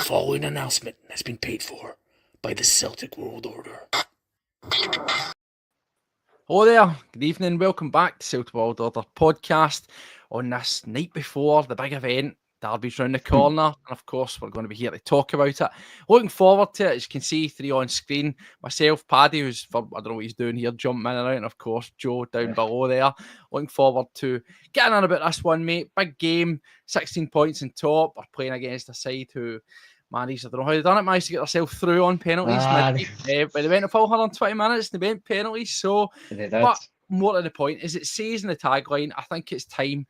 following announcement has been paid for by the Celtic World Order. Hello there, good evening, welcome back to Celtic World Order podcast on this night before the big event. Derby's round the corner, and of course we're going to be here to talk about it. Looking forward to it. As you can see, three on screen. Myself, Paddy, who's, I don't know what he's doing here, jumping in and out, and of course Joe down below there. Looking forward to getting on about this one, mate. Big game, 16 points in top. We're playing against a side who, man, I don't know how they done it, managed to get themselves through on penalties. But they went to full 120 minutes, they went penalties. So, but more to the point, is it says in the tagline, I think it's time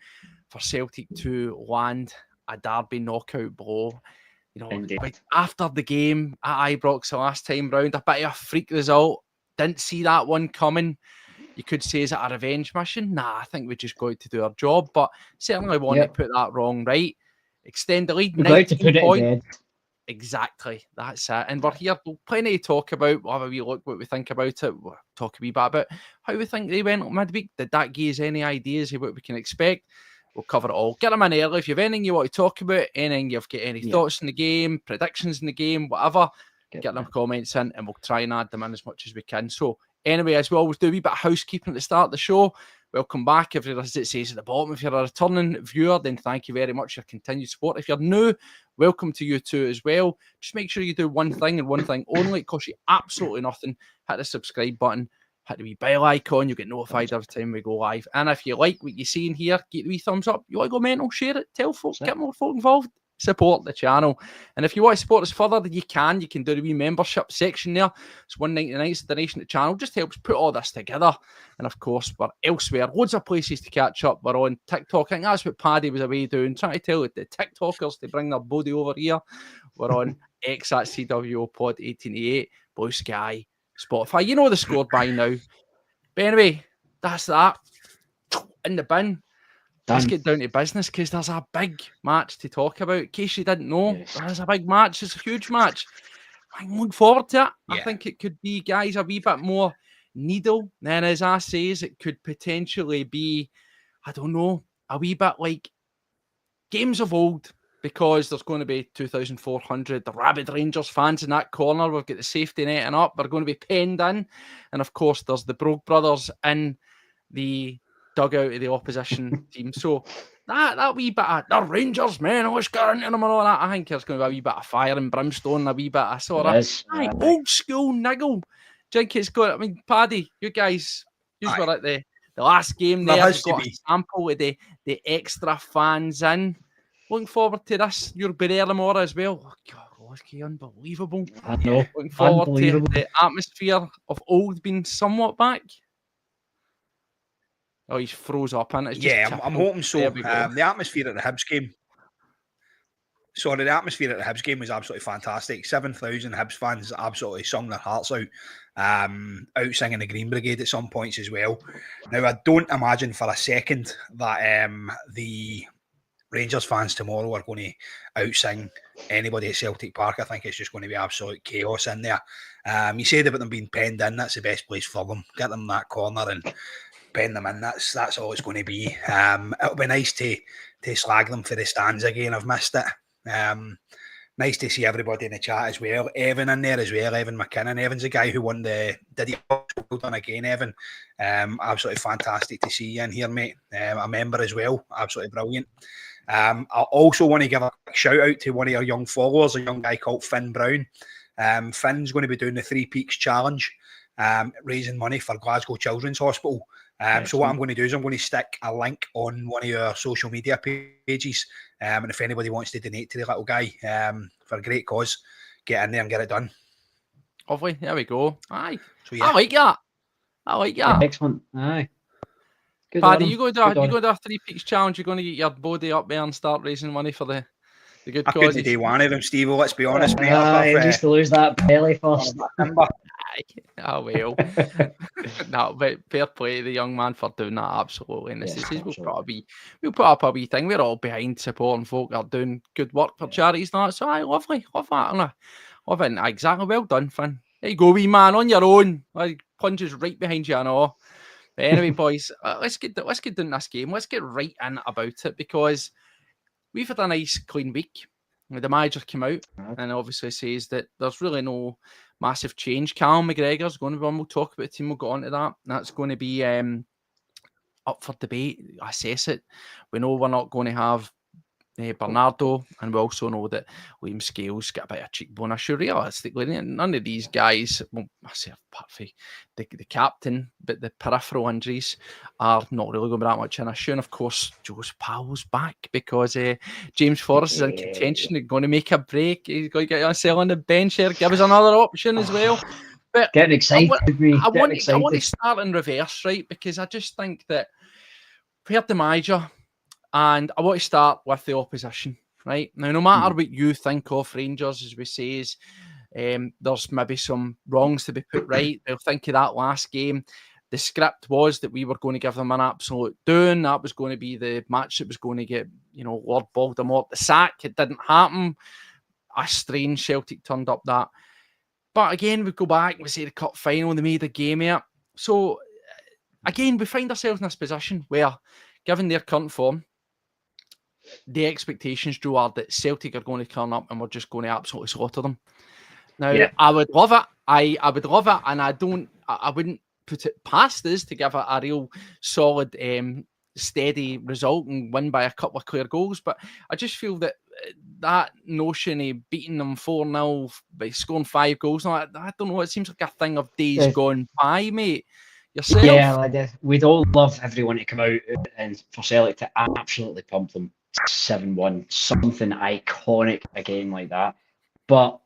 for Celtic to land a derby knockout blow. You know, like after the game at Ibrox the last time round, a bit of a freak result. Didn't see that one coming. You could say, is it a revenge mission? Nah, I think we just got to do our job, but certainly want to put that wrong right. Extend the lead, 19 points. Exactly, that's it. And we're here, plenty to talk about. We'll have a wee look what we think about it. We'll talk a wee bit about how we think they went midweek. Did that give us any ideas of what we can expect? We'll cover it all. Get them in early. If you have anything you want to talk about, anything you've got any thoughts in the game, predictions in the game, whatever, get them comments in and we'll try and add them in as much as we can. So anyway, as we always do, a wee bit of housekeeping at the start of the show. Welcome back. As it says at the bottom, if you're a returning viewer, then thank you very much for your continued support. If you're new, welcome to you too as well. Just make sure you do one thing and one thing only. It costs you absolutely nothing. Hit the subscribe button. Hit the wee bell icon, you'll get notified every time we go live. And if you like what you see in here, get the wee thumbs up. You want to go mental, share it, tell folks, get more folk involved, support the channel. And if you want to support us further, you can do the wee membership section there. It's $1.99, it's a donation to the channel. Just helps put all this together. And of course, we're elsewhere. Loads of places to catch up. We're on TikTok. I think that's what Paddy was away doing, trying to tell the TikTokers to bring their body over here. We're on X at CWO Pod 1888, Blue Sky, Spotify. You know the score by now. But anyway, that's that. In the bin. Let's get down to business because there's a big match to talk about. In case you didn't know, there's a big match. It's a huge match. I'm looking forward to it. I think it could be, guys, a wee bit more needle than, as I says, it could potentially be, I don't know, a wee bit like games of old. Because there's going to be 2,400 rabid Rangers fans in that corner. We've got the safety netting up. We're going to be penned in. And of course, there's the Brogue brothers in the dugout of the opposition team. So that wee bit of the Rangers, man, let's get into them and all that. I think there's going to be a wee bit of fire and brimstone, a wee bit of sort of old school niggle. Do you think it's good? I mean, Paddy, you guys, you were at the last game there. You've got a sample of the extra fans in. Looking forward to this. You're Berremore as well. Oh, God, okay, unbelievable. I know. Looking forward to the atmosphere of old being somewhat back. Oh, he's froze up, and it's I'm hoping so. The atmosphere at the Hibs game. Sorry, the atmosphere at the Hibs game was absolutely fantastic. 7,000 Hibs fans absolutely sung their hearts out, out singing the Green Brigade at some points as well. Now, I don't imagine for a second that the Rangers fans tomorrow are going to outsing anybody at Celtic Park. I think it's just going to be absolute chaos in there. You said about them being penned in. That's the best place for them. Get them in that corner and pen them in. That's all it's going to be. It'll be nice to slag them for the stands again. I've missed it. Nice to see everybody in the chat as well. Evan in there as well. Evan McKinnon. Evan's a guy who won the well done again, Evan. Absolutely fantastic to see you in here, mate. A member as well. Absolutely brilliant. I also want to give a shout out to one of your young followers, a young guy called Finn Brown. Finn's going to be doing the Three Peaks Challenge, raising money for Glasgow Children's Hospital. So what I'm going to do is I'm going to stick a link on one of your social media pages. And if anybody wants to donate to the little guy for a great cause, get in there and get it done. Lovely. There we go. Aye. So, yeah. I like that. Yeah, excellent. Aye. Good Paddy, you go to a Three Peaks Challenge. You're going to get your body up there and start raising money for the good causes. I couldn't do one of them, Steve. Let's be honest, mate. Just to lose that belly first. Oh, well. No, but fair play to the young man for doing that, absolutely. And we'll put up a wee thing. We're all behind supporting folk that are doing good work for charities and that. So, lovely. Love that. Love it. Exactly. Well done, Finn. There you go, wee man, on your own. Like, punches right behind you, I know. But anyway, boys, let's get down this game. Let's get right in about it because we've had a nice, clean week. The manager came out and obviously says that there's really no massive change. Callum McGregor's going to be one. We'll talk about the team. We'll go on to that. That's going to be up for debate. I assess it. We know we're not going to have Bernardo, and we also know that Liam Scales got a bit of cheekbone issue. Realistically, none of these guys, well, I say apart from the captain, but the peripheral injuries are not really going to be that much an issue. And of course, Joe's pal's back because James Forrest is in contention. They're going to make a break. He's going to get Ansel on the bench here. Give us another option as well. But getting excited. I want to start in reverse, right? Because I just think that we have the manager. And I want to start with the opposition, right? Now, no matter what you think of Rangers, as we say, there's maybe some wrongs to be put right. They'll think of that last game. The script was that we were going to give them an absolute doing. That was going to be the match that was going to get, Lord Voldemort the sack. It didn't happen. A strange Celtic turned up that. But again, we go back and we say the cup final, they made a game here. So, again, we find ourselves in this position where, given their current form, the expectations, Joe, are that Celtic are going to turn up and we're just going to absolutely slaughter them. Now, I would love it. I would love it, and I wouldn't put it past us to give it a real solid, steady result and win by a couple of clear goals. But I just feel that that notion of beating them 4-0 by scoring 5 goals, I don't know, it seems like a thing of days gone by, mate. Yourself? Yeah, we'd all love everyone to come out and for Celtic to absolutely pump them 7-1, something iconic again like that. But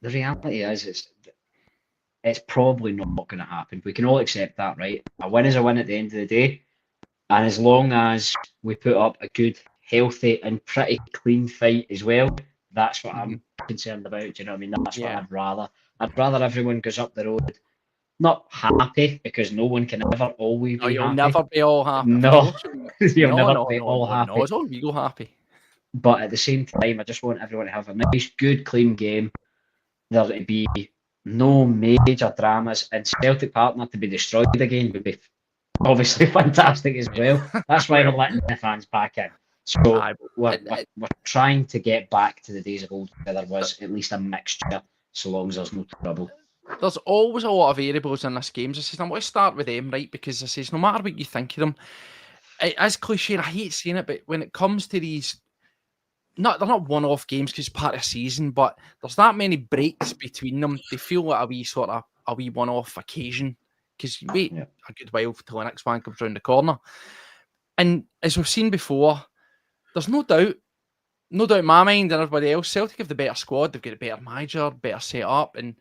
the reality is, it's probably not going to happen. We can all accept that, right? A win is a win at the end of the day. And as long as we put up a good, healthy, and pretty clean fight as well, that's what I'm concerned about. Do you know what I mean? That's what I'd rather. I'd rather everyone goes up the road not happy, because no one can ever always be happy. You'll never be all happy. No, you'll never be all happy. No, it's all you go happy. But at the same time, I just want everyone to have a nice, good, clean game. There to be no major dramas, and Celtic Park not to be destroyed again would be obviously fantastic as well. That's why we're letting the fans back in. So we're trying to get back to the days of old where there was at least a mixture, so long as there's no trouble. There's always a lot of variables in this game. I want to start with them, right? Because no matter what you think of them, it is cliche, and I hate saying it, but when it comes to these, they're not one-off games because it's part of the season, but there's that many breaks between them. They feel like a wee one-off occasion, because you wait a good while till the next one comes round the corner. And as we've seen before, there's no doubt in my mind and everybody else, Celtic have the better squad. They've got a better manager, better set up, and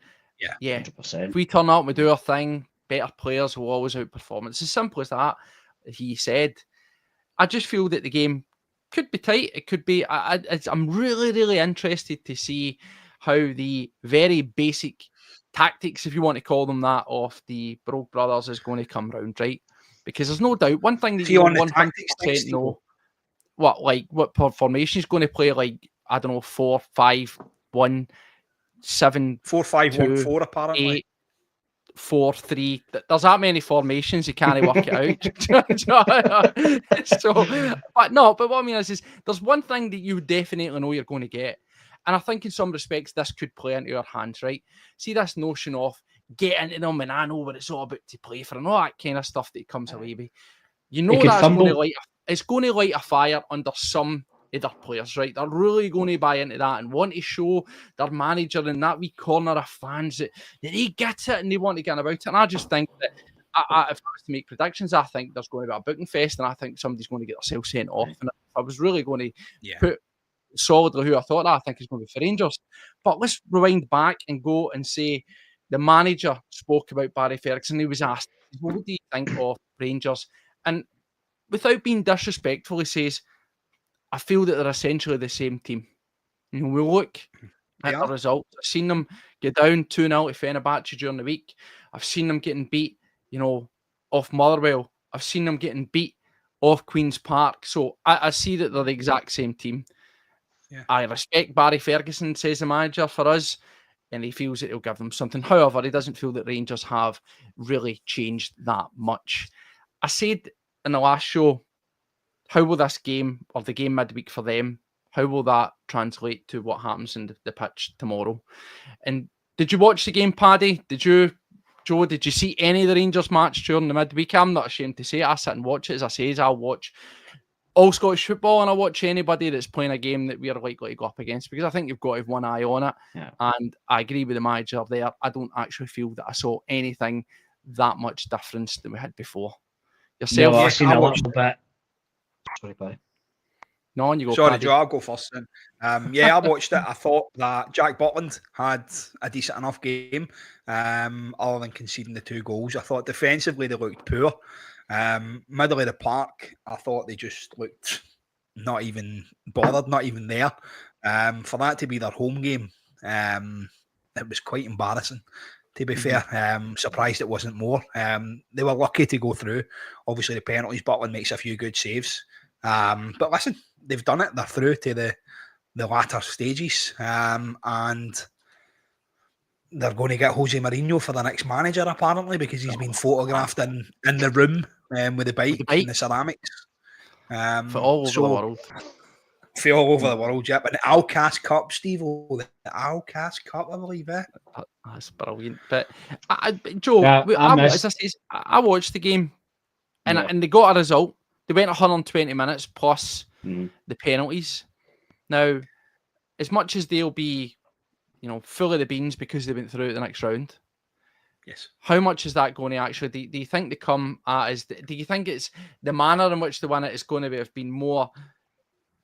100%. If we turn up, we do our thing, better players will always outperform. It's as simple as that, he said. I just feel that the game could be tight. It could be. I'm really, really interested to see how the very basic tactics, if you want to call them that, of the Brogue brothers is going to come round, right? Because there's no doubt, one thing that you 100% know, what formation he's going to play, like, I don't know, 4-5-1, 7, 4-5-1-4 apparently. 8-4-3. There's that many formations, you can't work it out. But what I mean is there's one thing that you definitely know you're going to get. And I think in some respects, this could play into our hands, right? See this notion of get into them and I know what it's all about to play for and all that kind of stuff that comes away with. You know that's going to light a fire under some other players, right? They're really going to buy into that and want to show their manager in that wee corner of fans that they get it and they want to get about it. And I just think that if I was to make predictions, I think there's going to be a booking fest and I think somebody's going to get themselves sent off. And if I was really going to put solidly who I thought I think is going to be for Rangers. But let's rewind back and go and say the manager spoke about Barry Ferguson. He was asked, what do you think of Rangers? And without being disrespectful, he says, I feel that they're essentially the same team. We look at the results. I've seen them get down 2-0 to Fenerbahce during the week. I've seen them getting beat, off Motherwell. I've seen them getting beat off Queen's Park. So I see that they're the exact same team. Yeah. I respect Barry Ferguson, says the manager, for us, and he feels that he'll give them something. However, he doesn't feel that Rangers have really changed that much. I said in the last show, how will this game, or the game midweek for them, How will that translate to what happens in the pitch tomorrow? And did you watch the game, Paddy? Did you, Joe? Did you see any of the Rangers match during the midweek? I'm not ashamed to say it. I sit and watch it. As I say, I'll watch all Scottish football, and I watch anybody that's playing a game that we are likely to go up against, because I think you've got to have one eye on it. Yeah. And I agree with the manager there. I don't actually feel that I saw anything that much difference than we had before. Yourself? No, Yeah, I've seen I a watched- little bit. Sorry, buddy. No, on you go. Sorry, Paddy. Joe, I'll go first then. Yeah, I watched it. I thought that Jack Butland had a decent enough game, other than conceding the 2 goals. I thought defensively they looked poor. Middle of the park, I thought they just looked not even bothered, not even there. For that to be their home game, it was quite embarrassing, to be fair. Surprised it wasn't more. They were lucky to go through. Obviously, the penalties, Butland makes a few good saves. But listen, they've done it. They're through to the latter stages. And they're going to get Jose Mourinho for the next manager, apparently, because he's been photographed in the room with the bike and the ceramics. For all over the world. For all over the world, yeah. But the Alcast Cup, Steve, the Alcast Cup, I believe, eh? That's brilliant. But Joe, Yeah, as I say, I watched the game, and they got a result. They went 120 minutes plus the penalties. Now, as much as they'll be, full of the beans because they went through to the next round, Yes. how much is that going to actually? Do you think they come at? Do you think it's the manner in which they win it is going to have been more?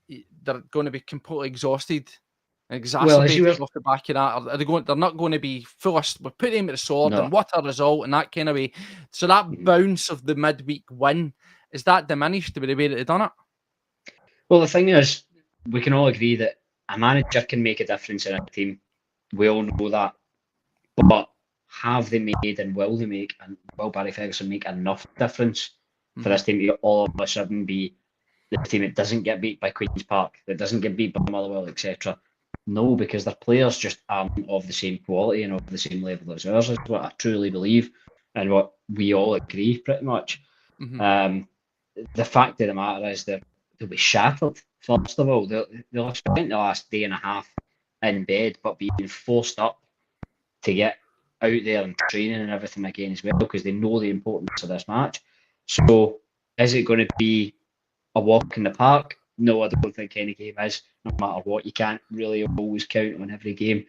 They're going to be completely exhausted, and exacerbated off the back of that. Or are they going? They're not going to be full of. We put them at the sword, and what a result, and that kind of way. So that bounce of the midweek win, is that diminished with the way that they've done it? Well, the thing is, we can all agree that a manager can make a difference in a team. We all know that. But have they made, and will they make, and will Barry Ferguson make enough difference for this team to all of a sudden be the team that doesn't get beat by Queen's Park, that doesn't get beat by Motherwell, etc.? No, because their players just aren't of the same quality and of the same level as ours, is what I truly believe, and what we all agree pretty much. The fact of the matter is that they'll be shattered, first of all. They'll have spent the last day and a half in bed, but being forced up to get out there and training and everything again as well, because they know the importance of this match. So is it going to be a walk in the park? No, I don't think any game is, no matter what. You can't really always count on every game.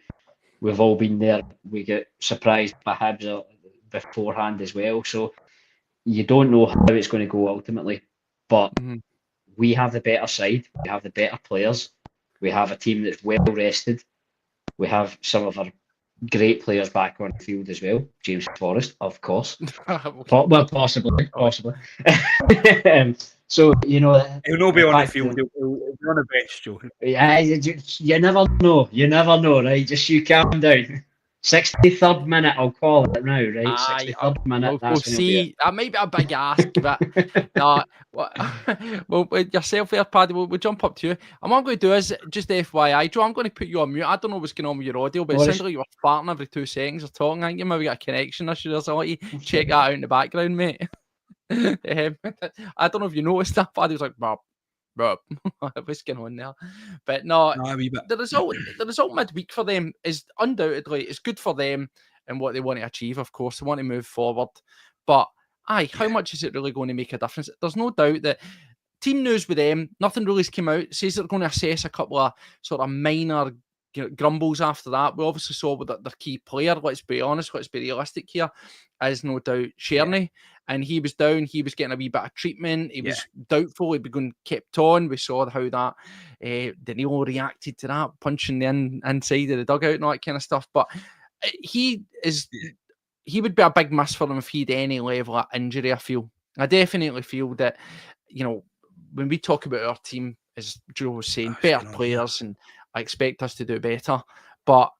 We've all been there. We get surprised by Hibs beforehand as well. So you don't know how it's going to go ultimately. But we have the better side. We have the better players. We have a team that's well rested. We have some of our great players back on the field as well. James Forrest, of course. Well, possibly. So, he'll not be on the field. He'll be on the bench, Joe. Yeah, you never know. You never know, right? Just you calm down. 63rd minute, I'll call it now, right? 63rd minute. We'll see. That might be a big ask, but well, with yourself there, Paddy, we'll jump up to you. And what I'm going to do is, just FYI, Joe, I'm going to put you on mute. I don't know what's going on with your audio, but it sounds like you were farting every 2 seconds or talking. I think you maybe got a connection issue or something. Check that out in the background, mate. I don't know if you noticed that, Paddy was like, what's going on there? But no, the result midweek for them is undoubtedly it's good for them and what they want to achieve. Of course, they want to move forward, but how much is it really going to make a difference? There's no doubt that team news with them, nothing really's come out. It says they're going to assess a couple of sort of minor grumbles after that. We obviously saw with their key player, let's be honest, let's be realistic here, is no doubt Cherney. And he was down, he was getting a wee bit of treatment. He was doubtful he'd be going kept on. We saw how that Danilo reacted to that, punching the inside of the dugout and all that kind of stuff. But he would be a big miss for them if he had any level of injury, I feel. I definitely feel that, when we talk about our team, as Joe was saying, better players, and I expect us to do better. But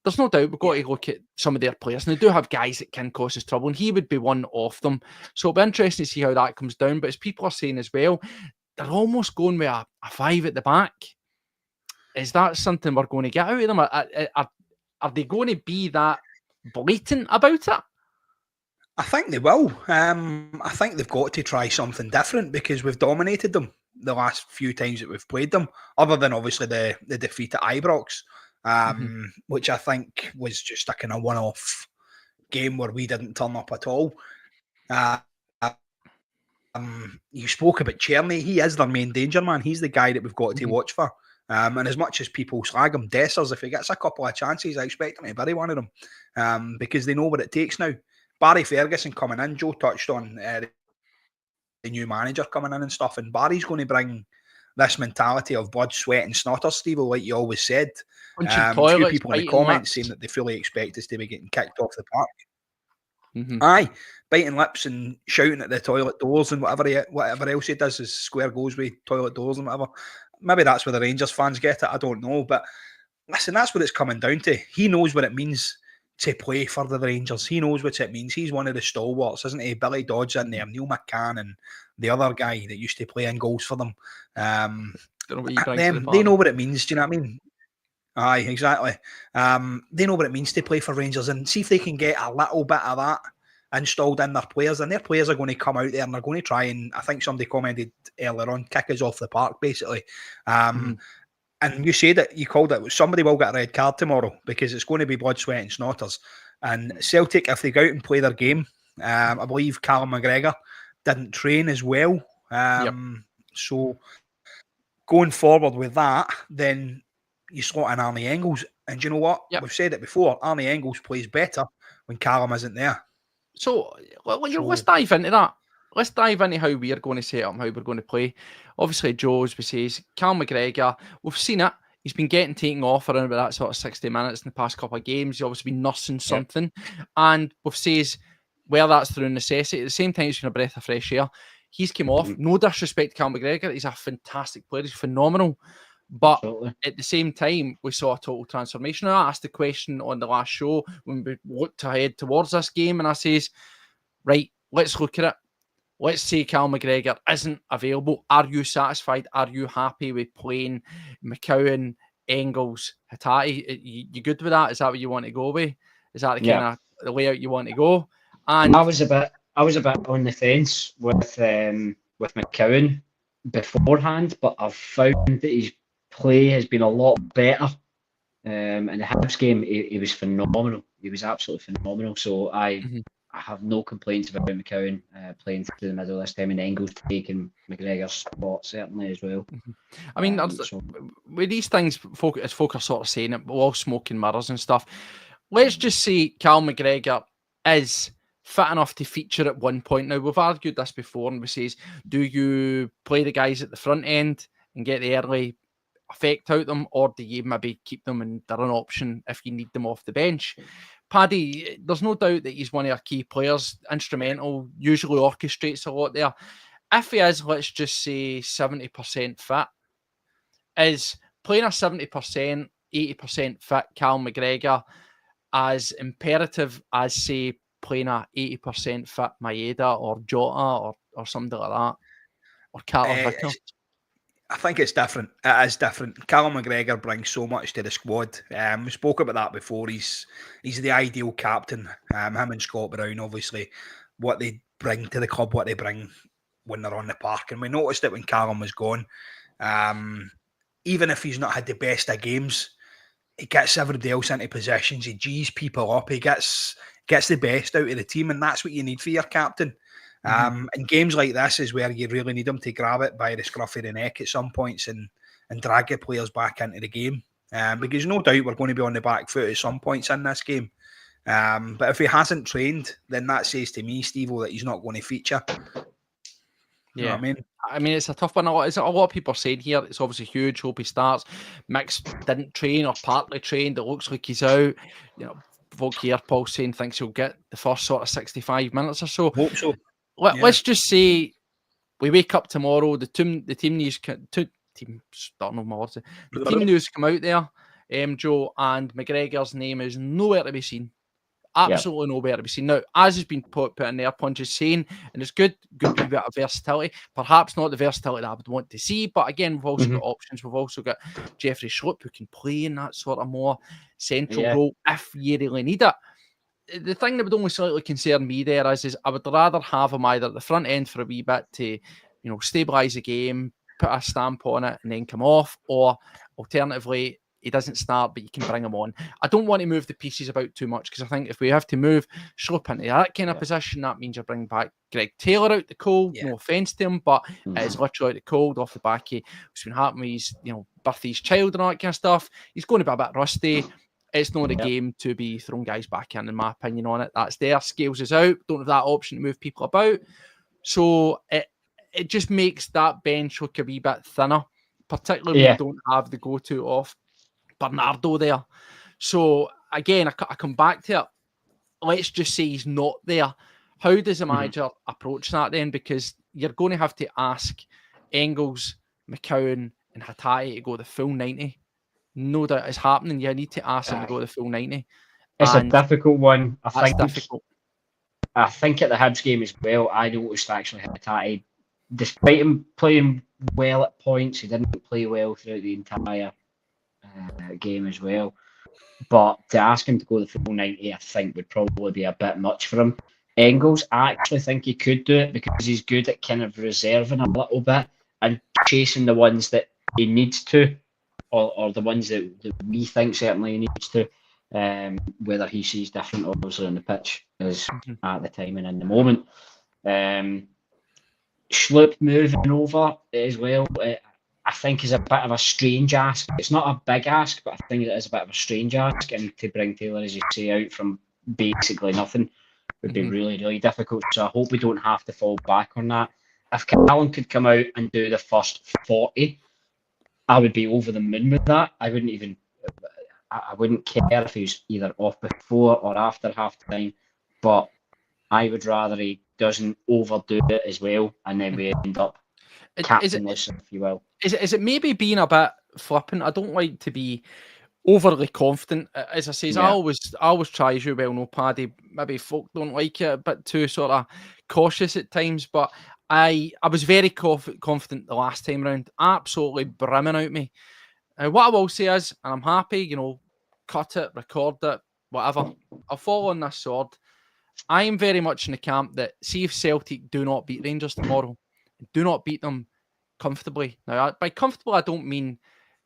there's no doubt we've got to look at some of their players. And they do have guys that can cause us trouble, and he would be one of them. So it'll be interesting to see how that comes down. But as people are saying as well, they're almost going with a 5 at the back. Is that something we're going to get out of them? Are they going to be that blatant about it? I think they will. I think they've got to try something different because we've dominated them. the last few times that we've played them, other than obviously the defeat at Ibrox, which I think was just a kind of one-off game where we didn't turn up at all. You spoke about Cherny. He is their main danger man. He's the guy that we've got to watch for. And as much as people slag him, Dessers, if he gets a couple of chances, I expect him to bury one of them, because they know what it takes now. Barry Ferguson coming in, Joe touched on the new manager coming in and stuff, and Barry's going to bring this mentality of blood, sweat and snotter, Steve, like you always said. A few people in the comments saying that they fully expect us to be getting kicked off the park. Aye, biting lips and shouting at the toilet doors and whatever else he does is square goes with toilet doors and whatever. Maybe that's where the Rangers fans get it, I don't know. But listen, that's what it's coming down to. He knows what it means to play for the Rangers. He knows what it means. He's one of the stalwarts, isn't he? Billy Dodds in there, Neil McCann and the other guy that used to play in goals for them. They know what it means, do you know what I mean? Aye, exactly. They know what it means to play for Rangers, and see if they can get a little bit of that installed in their players, and their players are going to come out there and they're going to try and, I think somebody commented earlier on, kick us off the park, basically. And you said it, you called it, somebody will get a red card tomorrow because it's going to be blood, sweat and snotters. And Celtic, if they go out and play their game, I believe Callum McGregor didn't train as well. So going forward with that, then you slot in Arnie Engels. And you know what? We've said it before, Arnie Engels plays better when Callum isn't there. So let's dive into that. Let's dive into how we're going to set up and how we're going to play. Obviously, Joe, as we say, Cal McGregor, we've seen it. He's been getting taken off around about that sort of 60 minutes in the past couple of games. He's obviously been nursing something. And we've says where that's through necessity. At the same time, he's been a breath of fresh air. He's come off. No disrespect to Cal McGregor. He's a fantastic player. He's phenomenal. But at the same time, we saw a total transformation. I asked the question on the last show when we looked ahead towards this game, and I says, right, let's look at it. Let's say Cal McGregor isn't available. Are you satisfied? Are you happy with playing McCowan, Engels, Hatate? You good with that? Is that what you want to go with? Is that the kind of the layout you want to go? And I was a bit on the fence with McCowan beforehand, but I've found that his play has been a lot better. In the Hibs game, he was phenomenal. He was absolutely phenomenal. So I have no complaints about McCowan playing through the middle this time, and Engels taking McGregor's spot certainly as well. I mean, with these things, as folk are sort of saying it, we're all smoking mirrors and stuff. Let's just say Cal McGregor is fit enough to feature at one point. Now, we've argued this before, and we says, do you play the guys at the front end and get the early effect out them, or do you maybe keep them and they're an option if you need them off the bench? Paddy, there's no doubt that he's one of our key players, instrumental, usually orchestrates a lot there. If he is, let's just say 70% fit, is playing a 70%, 80% fit Cal McGregor as imperative as, say, playing a 80% fit Maeda or Jota or something like that, or Carter Vickers? I think it's different. It is different. Callum McGregor brings so much to the squad. We spoke about that before. He's the ideal captain. Him and Scott Brown, obviously, what they bring to the club, what they bring when they're on the park. And we noticed it when Callum was gone. Even if he's not had the best of games, he gets everybody else into positions. He G's people up. He gets the best out of the team, and that's what you need for your captain. And games like this is where you really need them to grab it by the scruff of the neck at some points and drag your players back into the game. Because no doubt we're going to be on the back foot at some points in this game. But if he hasn't trained, then that says to me, Steve-O, that he's not going to feature. You know what I mean? It's a tough one. A lot of people are saying here, it's obviously huge, hope he starts. Mix didn't train or partly trained. It looks like he's out. You know, folk here, Paul saying thinks he'll get the first sort of 65 minutes or so. Hope so. Let's just say we wake up tomorrow. The team news come out there, Joe, and McGregor's name is nowhere to be seen. Absolutely nowhere to be seen. Now, as has been put in there, Punch is saying, and it's good bit of versatility. Perhaps not the versatility that I would want to see, but again, we've also got options. We've also got Jeffrey Schlupp, who can play in that sort of more central role if you really need it. The thing that would only slightly concern me there is I would rather have him either at the front end for a wee bit to, stabilise the game, put a stamp on it and then come off, or alternatively, he doesn't start, but you can bring him on. I don't want to move the pieces about too much because I think if we have to move Schlupp into that kind of position, that means you're bringing back Greg Taylor out the cold. No offence to him, but it's literally out the cold off the back of what's been happening with his, birth his child and all that kind of stuff. He's going to be a bit rusty. It's not a game to be throwing guys back in my opinion on it. That's there. Scales us out. Don't have that option to move people about. So it just makes that bench look a wee bit thinner, particularly when you don't have the go-to off Bernardo there. So again, I come back to it. Let's just say he's not there. How does the manager approach that then? Because you're going to have to ask Engels, McCowan and Hatate to go the full 90. No doubt it's happening. You need to ask him to go the full 90. It's a difficult one. Difficult. I think at the Hibs game as well, I noticed actually Hatate, despite him playing well at points, he didn't play well throughout the entire game as well. But to ask him to go the full 90, I think would probably be a bit much for him. Engels, I actually think he could do it because he's good at kind of reserving a little bit and chasing the ones that he needs to, or the ones that we think certainly he needs to. Whether he sees different obviously on the pitch is at the time and in the moment. Schlupp moving over as well, I think is a bit of a strange ask. It's not a big ask, but I think it is a bit of a strange ask. And to bring Taylor, as you say, out from basically nothing would be really, really difficult. So I hope we don't have to fall back on that. If Callum could come out and do the first 40, I would be over the moon with that. I wouldn't care if he was either off before or after half time, but I would rather he doesn't overdo it as well, and then we end up captainless, if you will. Is it maybe being a bit flippant? I don't like to be overly confident. As I say, I always try, as you well know, Paddy. Maybe folk don't like it, a bit too sort of cautious at times, but I was very confident the last time round, absolutely brimming out me. What I will say is, and I'm happy, cut it, record it, whatever. I'll fall on this sword. I am very much in the camp that, see if Celtic do not beat Rangers tomorrow, do not beat them comfortably. Now, by comfortable, I don't mean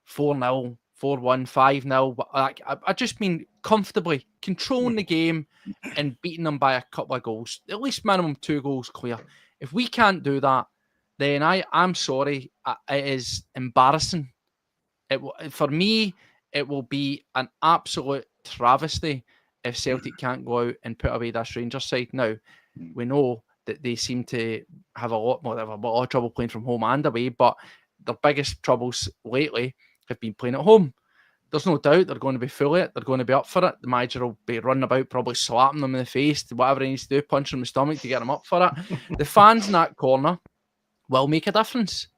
4-0, 4-1, 5-0, but I just mean comfortably controlling the game and beating them by a couple of goals, at least minimum 2 goals clear. If we can't do that, then I'm sorry, it is embarrassing. For me, it will be an absolute travesty if Celtic can't go out and put away this Rangers side. Now, we know that they seem to have a lot of trouble playing from home and away, but their biggest troubles lately have been playing at home. There's no doubt they're going to be full of it. They're going to be up for it. The manager will be running about, probably slapping them in the face, whatever he needs to do, punching them in the stomach to get them up for it. The fans in that corner will make a difference.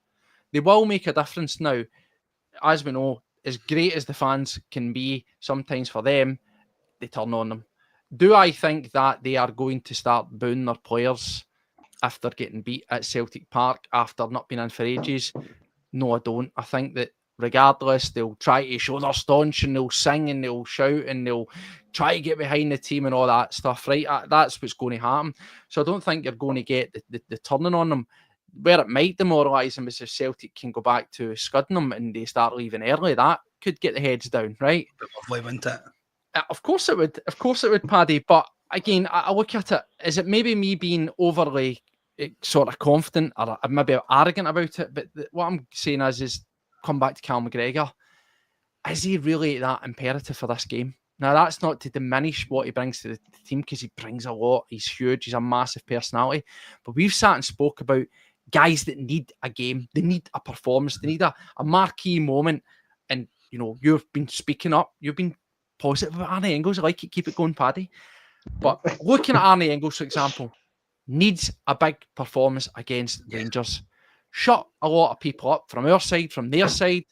They will make a difference. Now, as we know, as great as the fans can be sometimes for them, they turn on them. Do I think that they are going to start booing their players if they're getting beat at Celtic Park after not being in for ages? No, I don't. I think that regardless, they'll try to show their staunch and they'll sing and they'll shout and they'll try to get behind the team and all that stuff, right? That's what's going to happen. So I don't think you're going to get the turning on them. Where it might demoralise them is if Celtic can go back to scudding them and they start leaving early. That could get the heads down, right? Lovely, wouldn't it? Of course it would. Of course it would, Paddy. But again, I look at it, is it maybe me being overly sort of confident or maybe arrogant about it? But what I'm saying is come back to Cal McGregor. Is he really that imperative for this game? Now, that's not to diminish what he brings to the team because he brings a lot. He's huge. He's a massive personality. But we've sat and spoke about guys that need a game. They need a performance. They need a marquee moment. And, you've been speaking up. You've been positive about Arnie Engels. I like it. Keep it going, Paddy. But looking at Arnie Engels, for example, needs a big performance against Rangers. Shut a lot of people up from our side, from their side.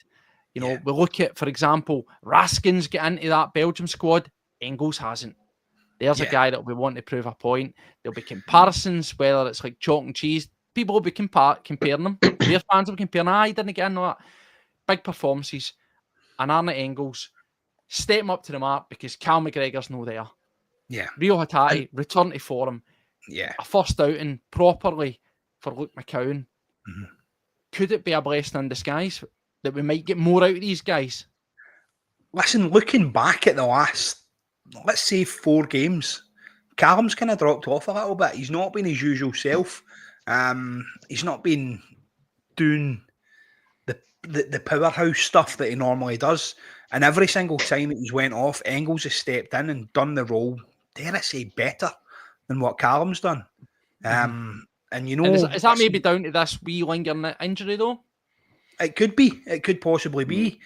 We look at, for example, Raskins get into that Belgium squad. Engels hasn't. There's a guy that we want to prove a point. There'll be comparisons, whether it's like chalk and cheese. People will be comparing them. Their fans will be comparing, he didn't get in all that. Big performances. And Arnie Engels, step him up to the mark because Cal McGregor's no there. Yeah. Rio Hatate, return to form. Yeah. A first outing properly for Luke McCowan. could it be a blessing in disguise that we might get more out of these guys? Listen, looking back at the last, let's say 4 games, Callum's kind of dropped off a little bit. He's not been his usual self. He's not been doing the powerhouse stuff that he normally does. And every single time that he's went off, Engels has stepped in and done the role, dare I say, better than what Callum's done. And you know, and is that maybe down to this wee lingering injury though? It could be. It could possibly be.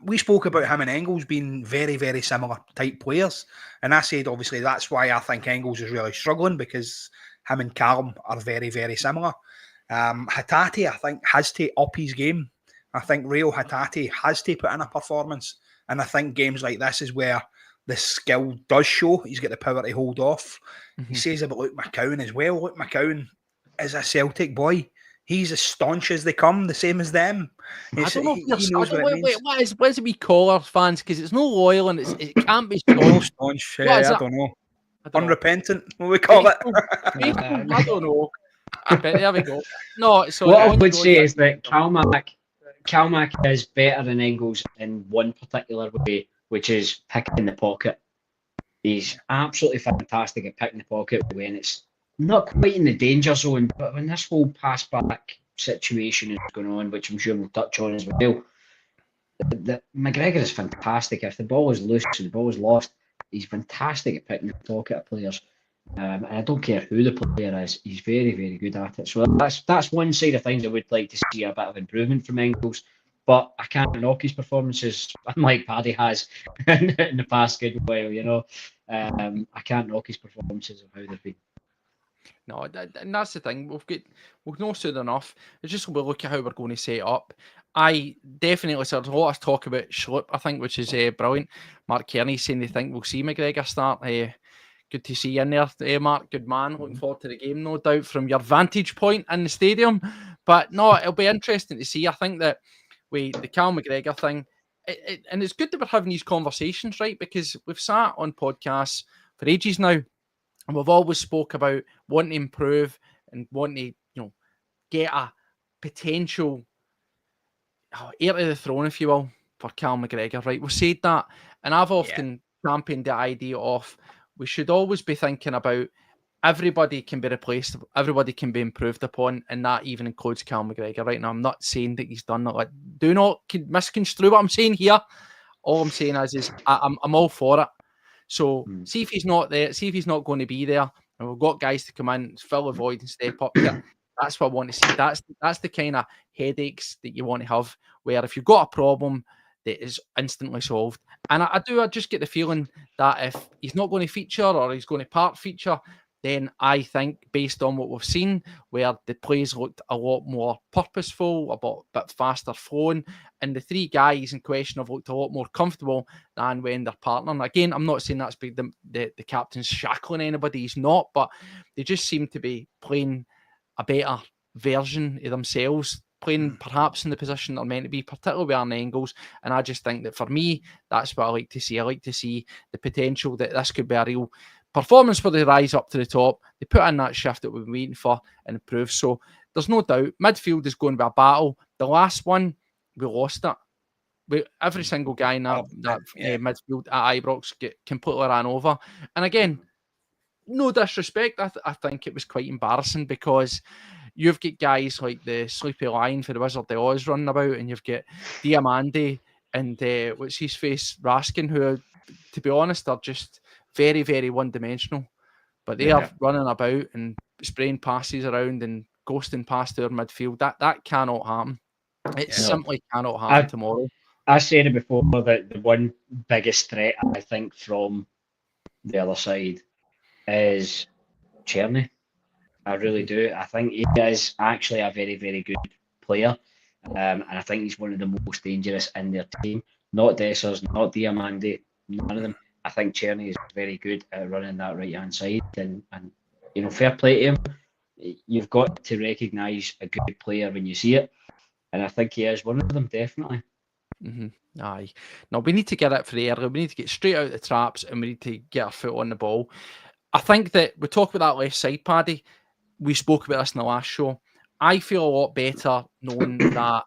We spoke about him and Engels being very, very similar type players. And I said, obviously, that's why I think Engels is really struggling, because him and Callum are very, very similar. Hatate, I think, has to up his game. I think Rio Hatate has to put in a performance. And I think games like this is where the skill does show. He's got the power to hold off. He says about Luke McCowan as well. Luke McCowan is a Celtic boy. He's as staunch as they come, the same as them. I don't know if what is it we call our fans? Because it's no loyal and it can't be staunch. I don't know. Unrepentant, what we call it. I don't know. But there we go. No, so what I would say is that Calmac is better than Engels in one particular way, which is picking the pocket. He's absolutely fantastic at picking the pocket when it's not quite in the danger zone, but when this whole pass back situation is going on, which I'm sure we'll touch on as well, McGregor is fantastic. If the ball is loose and the ball is lost, he's fantastic at picking the pocket of players. And I don't care who the player is, he's very, very good at it. So that's one side of things I would like to see a bit of improvement from Engels. But I can't knock his performances, unlike Paddy has in the past good while, you know. I can't knock his performances of how they've been. No, and that's the thing. We've no soon enough. It's just we'll look at how we're going to set up. I definitely said a lot of talk about Schlupp, I think, which is brilliant. Mark Kearney saying they think we'll see McGregor start. Good to see you in there, Mark. Good man. Looking forward to the game, no doubt, from your vantage point in the stadium. But no, it'll be interesting to see. I think that the Cal McGregor thing, and it's good that we're having these conversations, right? Because we've sat on podcasts for ages now, and we've always spoke about wanting to improve and wanting to, get a potential heir to the throne, if you will, for Cal McGregor, right? We've said that, and I've often championed the idea of we should always be thinking about everybody can be replaced, everybody can be improved upon, and that even includes Cal McGregor. Right now, I'm not saying that he's done it. Do not misconstrue what I'm saying here. All I'm saying is I'm all for it. So see if he's not there, see if he's not going to be there, and we've got guys to come in, fill the void, and step up there. That's what I want to see. That's the kind of headaches that you want to have, where if you've got a problem that is instantly solved. And I just get the feeling that if he's not going to feature or he's going to part feature, then I think, based on what we've seen, where the plays looked a lot more purposeful, a bit faster flowing, and the 3 guys in question have looked a lot more comfortable than when they're partnering. Again, I'm not saying that's big the captain's shackling anybody, he's not, but they just seem to be playing a better version of themselves, playing perhaps in the position they're meant to be, particularly with Aaron Engels. And I just think that for me, that's what I like to see. I like to see the potential that this could be a real performance where they rise up to the top. They put in that shift that we've been waiting for and improve. So there's no doubt midfield is going to be a battle. The last one, we lost it. Every single guy in that midfield at Ibrox get completely ran over. And again, no disrespect, I think it was quite embarrassing, because you've got guys like the Sleepy Lion for the Wizard of Oz running about, and you've got Diamande and what's his face, Raskin, who, to be honest, are just very, very one-dimensional. But they are running about and spraying passes around and ghosting past our midfield. That cannot happen. It simply cannot happen tomorrow. I said it before that the one biggest threat, I think, from the other side is Czerny. I really do. I think he is actually a very, very good player. And I think he's one of the most dangerous in their team. Not Dessers, not Diamande, none of them. I think Czerny is very good at running that right-hand side. And fair play to him. You've got to recognise a good player when you see it. And I think he is one of them, definitely. Aye. No, we need to get it for the early. We need to get straight out of the traps, and we need to get our foot on the ball. I think that we talk about that left side, Paddy. We spoke about this in the last show. I feel a lot better knowing that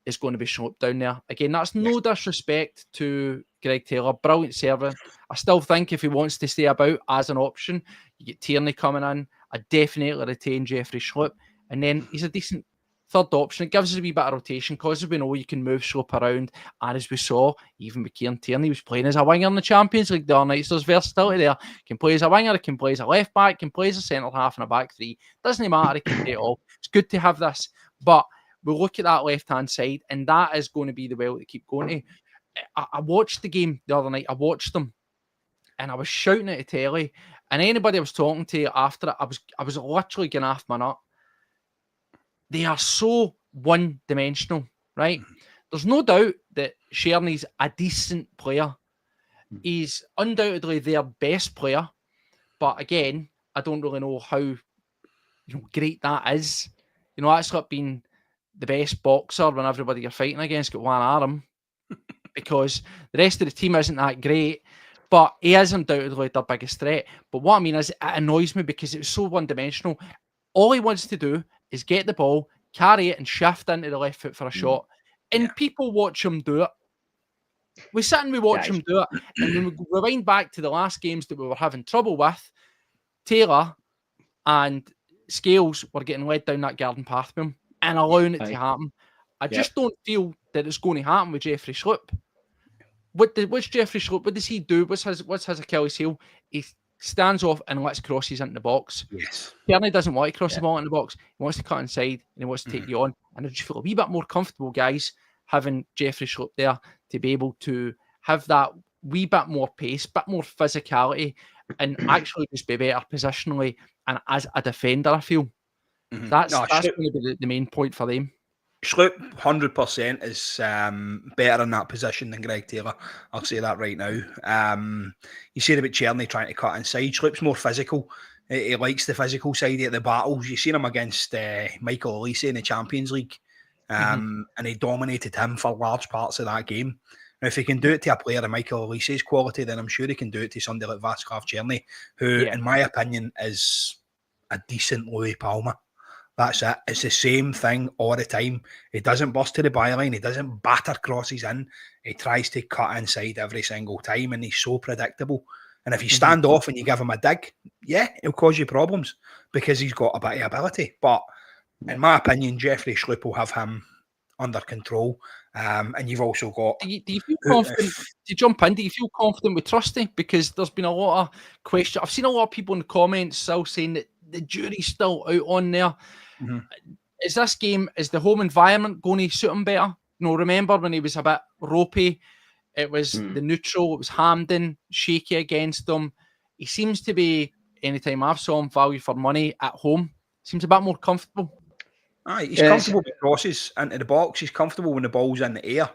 it's going to be Schlupp down there. Again, that's no disrespect to Greg Taylor. Brilliant server. I still think if he wants to stay about as an option, you get Tierney coming in. I definitely retain Jeffrey Schlupp. And then he's a decent third option. It gives us a wee bit of rotation because we know you can move Schlupp around. And as we saw, even with Kieran Tierney was playing as a winger in the Champions League the other night. So there's versatility there. Can play as a winger, can play as a left back, can play as a centre half and a back three. Doesn't matter, he can do it all. It's good to have this. But we'll look at that left-hand side, and that is going to be the well to keep going to. I watched the game the other night. I watched them, and I was shouting at the telly. And anybody I was talking to after it, I was literally getting off my nut. They are so one-dimensional, right? There's no doubt that Sherney's a decent player. He's undoubtedly their best player, but again, I don't really know how great that is. That's like being the best boxer when everybody you're fighting against got one arm, because the rest of the team isn't that great. But he is undoubtedly their biggest threat. But what I mean is, it annoys me because it's so one-dimensional. All he wants to do is get the ball, carry it, and shift into the left foot for a shot. And people watch him do it. We sit and we watch him do it. And when we rewind back to the last games that we were having trouble with, Taylor and Scales were getting led down that garden path with him and allowing it to happen. I just don't feel that it's going to happen with Jeffrey Schlupp. What's Jeffrey Schlupp? What does he do? What's his Achilles heel? He stands off and lets crosses into the box. Yes. Tierney doesn't want to cross the ball into the box. He wants to cut inside and he wants to take you on. And I just feel a wee bit more comfortable, guys, having Jeffrey Schlupp there to be able to have that wee bit more pace, bit more physicality, and actually just be better positionally and as a defender, I feel. That's going to be the main point for them. Schlupp 100% is better in that position than Greg Taylor. I'll say that right now. You said about Tierney trying to cut inside. Schlupp's more physical. He likes the physical side of the battles. You've seen him against Michael Olise in the Champions League, and he dominated him for large parts of that game. Now, if he can do it to a player of Michael Olise's quality, then I'm sure he can do it to somebody like Václav Černý, who, in my opinion, is a decent Louis Palmer. That's it. It's the same thing all the time. He doesn't bust to the byline. He doesn't batter crosses in. He tries to cut inside every single time, and he's so predictable. And if you stand off and you give him a dig, it'll cause you problems because he's got a bit of ability. But in my opinion, Jeffrey Schlupp will have him under control. And you've also got... Do you feel confident to jump in? Do you feel confident with Trusty? Because there's been a lot of questions. I've seen a lot of people in the comments still saying that the jury's still out on there. Is this game, is the home environment going to suit him better? Remember when he was a bit ropey, it was the neutral, it was Hampden, shaky against him. He seems to be, anytime I've saw him, value for money at home. Seems a bit more comfortable. He's comfortable with crosses into the box. He's comfortable when the ball's in the air.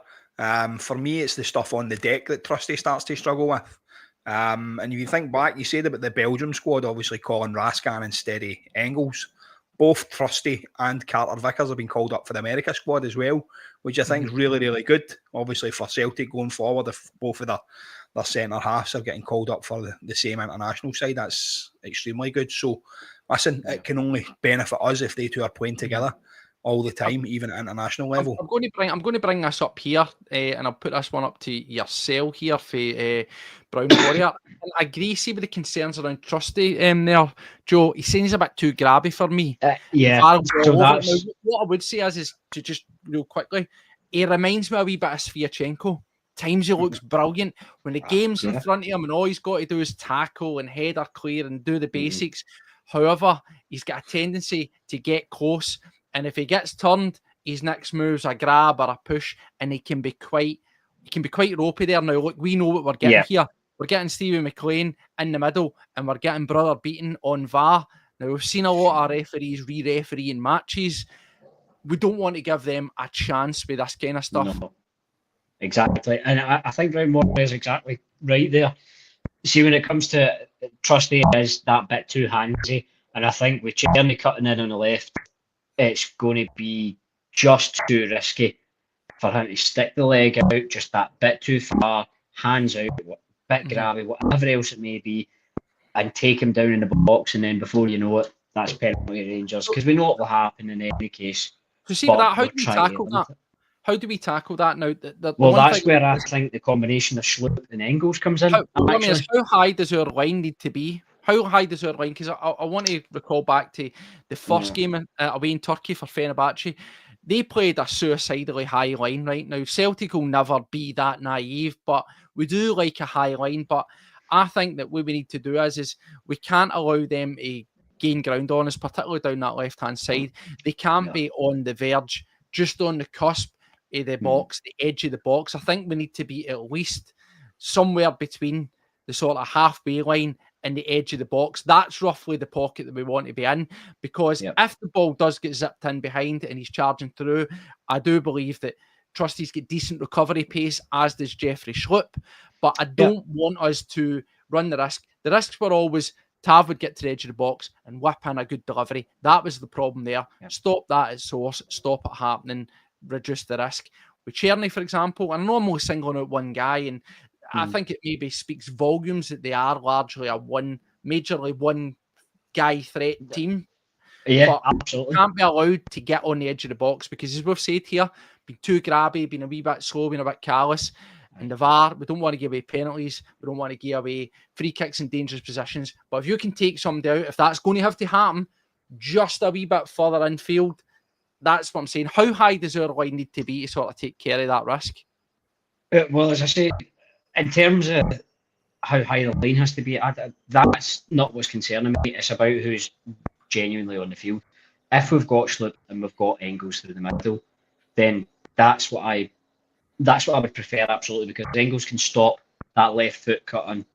For me, it's the stuff on the deck that Trusty starts to struggle with. And if you think back, you said about the Belgium squad, obviously Colin Raskin and Steady Engels. Both Trusty and Carter Vickers have been called up for the America squad as well, which I think is really, really good. Obviously for Celtic going forward, if both of their centre halves are getting called up for the same international side, that's extremely good. So, listen, it can only benefit us if they two are playing together all the time, even at international level. I'm going to bring this up here, and I'll put this one up to yourself here for Brown Warrior. And I agree, see with the concerns around Trusty there, Joe. He's saying he's a bit too grabby for me. So that's... What I would say is to just real quickly, he reminds me a wee bit of Sviatchenko. Times he looks brilliant when the game's in front of him, and all he's got to do is tackle and header clear and do the basics. However, he's got a tendency to get close. And if he gets turned, his next move's a grab or a push, and he can be quite ropey there. Now, look, we know what we're getting here. We're getting Stevie McLean in the middle, and we're getting Brother Beaton on VAR. Now, we've seen a lot of referees re-refereeing matches. We don't want to give them a chance with this kind of stuff. No. Exactly. And I think Brown Moore is exactly right there. See, when it comes to Trusty, is that bit too handsy. And I think with Černý cutting in on the left, it's going to be just too risky for him to stick the leg out just that bit too far, hands out, bit grabby, whatever else it may be, and take him down in the box. And then before you know it, that's penalty Rangers, because we know what will happen in any case. So see but that, how we're do we trying to tackle limit that? it. How do we tackle that now? The Well, one that's thing where I is, think the combination of Schlupp and Engels comes in. how high does our line need to be? How high does our line? Because I want to recall back to the first game away in Turkey for Fenerbahce. They played a suicidally high line right now. Celtic will never be that naive, but we do like a high line. But I think that what we need to do is we can't allow them to gain ground on us, particularly down that left-hand side. They can't be on the verge, just on the cusp of the box, the edge of the box. I think we need to be at least somewhere between the sort of halfway line and the edge of the box. That's roughly the pocket that we want to be in, because if the ball does get zipped in behind and he's charging through, I do believe that Trustees get decent recovery pace, as does Jeffrey Schlupp. But I don't want us to run the risk. The risks were always Tav would get to the edge of the box and whip in a good delivery. That was the problem there. Stop that at source, stop it happening, reduce the risk. With Cherny, for example, and I know I'm only singling out one guy, and I think it maybe speaks volumes that they are largely majorly one guy threat team. Yeah, but absolutely. Can't be allowed to get on the edge of the box, because as we've said here, being too grabby, being a wee bit slow, being a bit callous. And the VAR, we don't want to give away penalties. We don't want to give away free kicks in dangerous positions. But if you can take somebody out, if that's going to have to happen just a wee bit further infield, that's what I'm saying. How high does our line need to be to sort of take care of that risk? Well, as I say, in terms of how high the line has to be, that's not what's concerning me. It's about who's genuinely on the field. If we've got Schlupp and we've got Engels through the middle, then that's what I would prefer, absolutely, because Engels can stop that left foot cut on,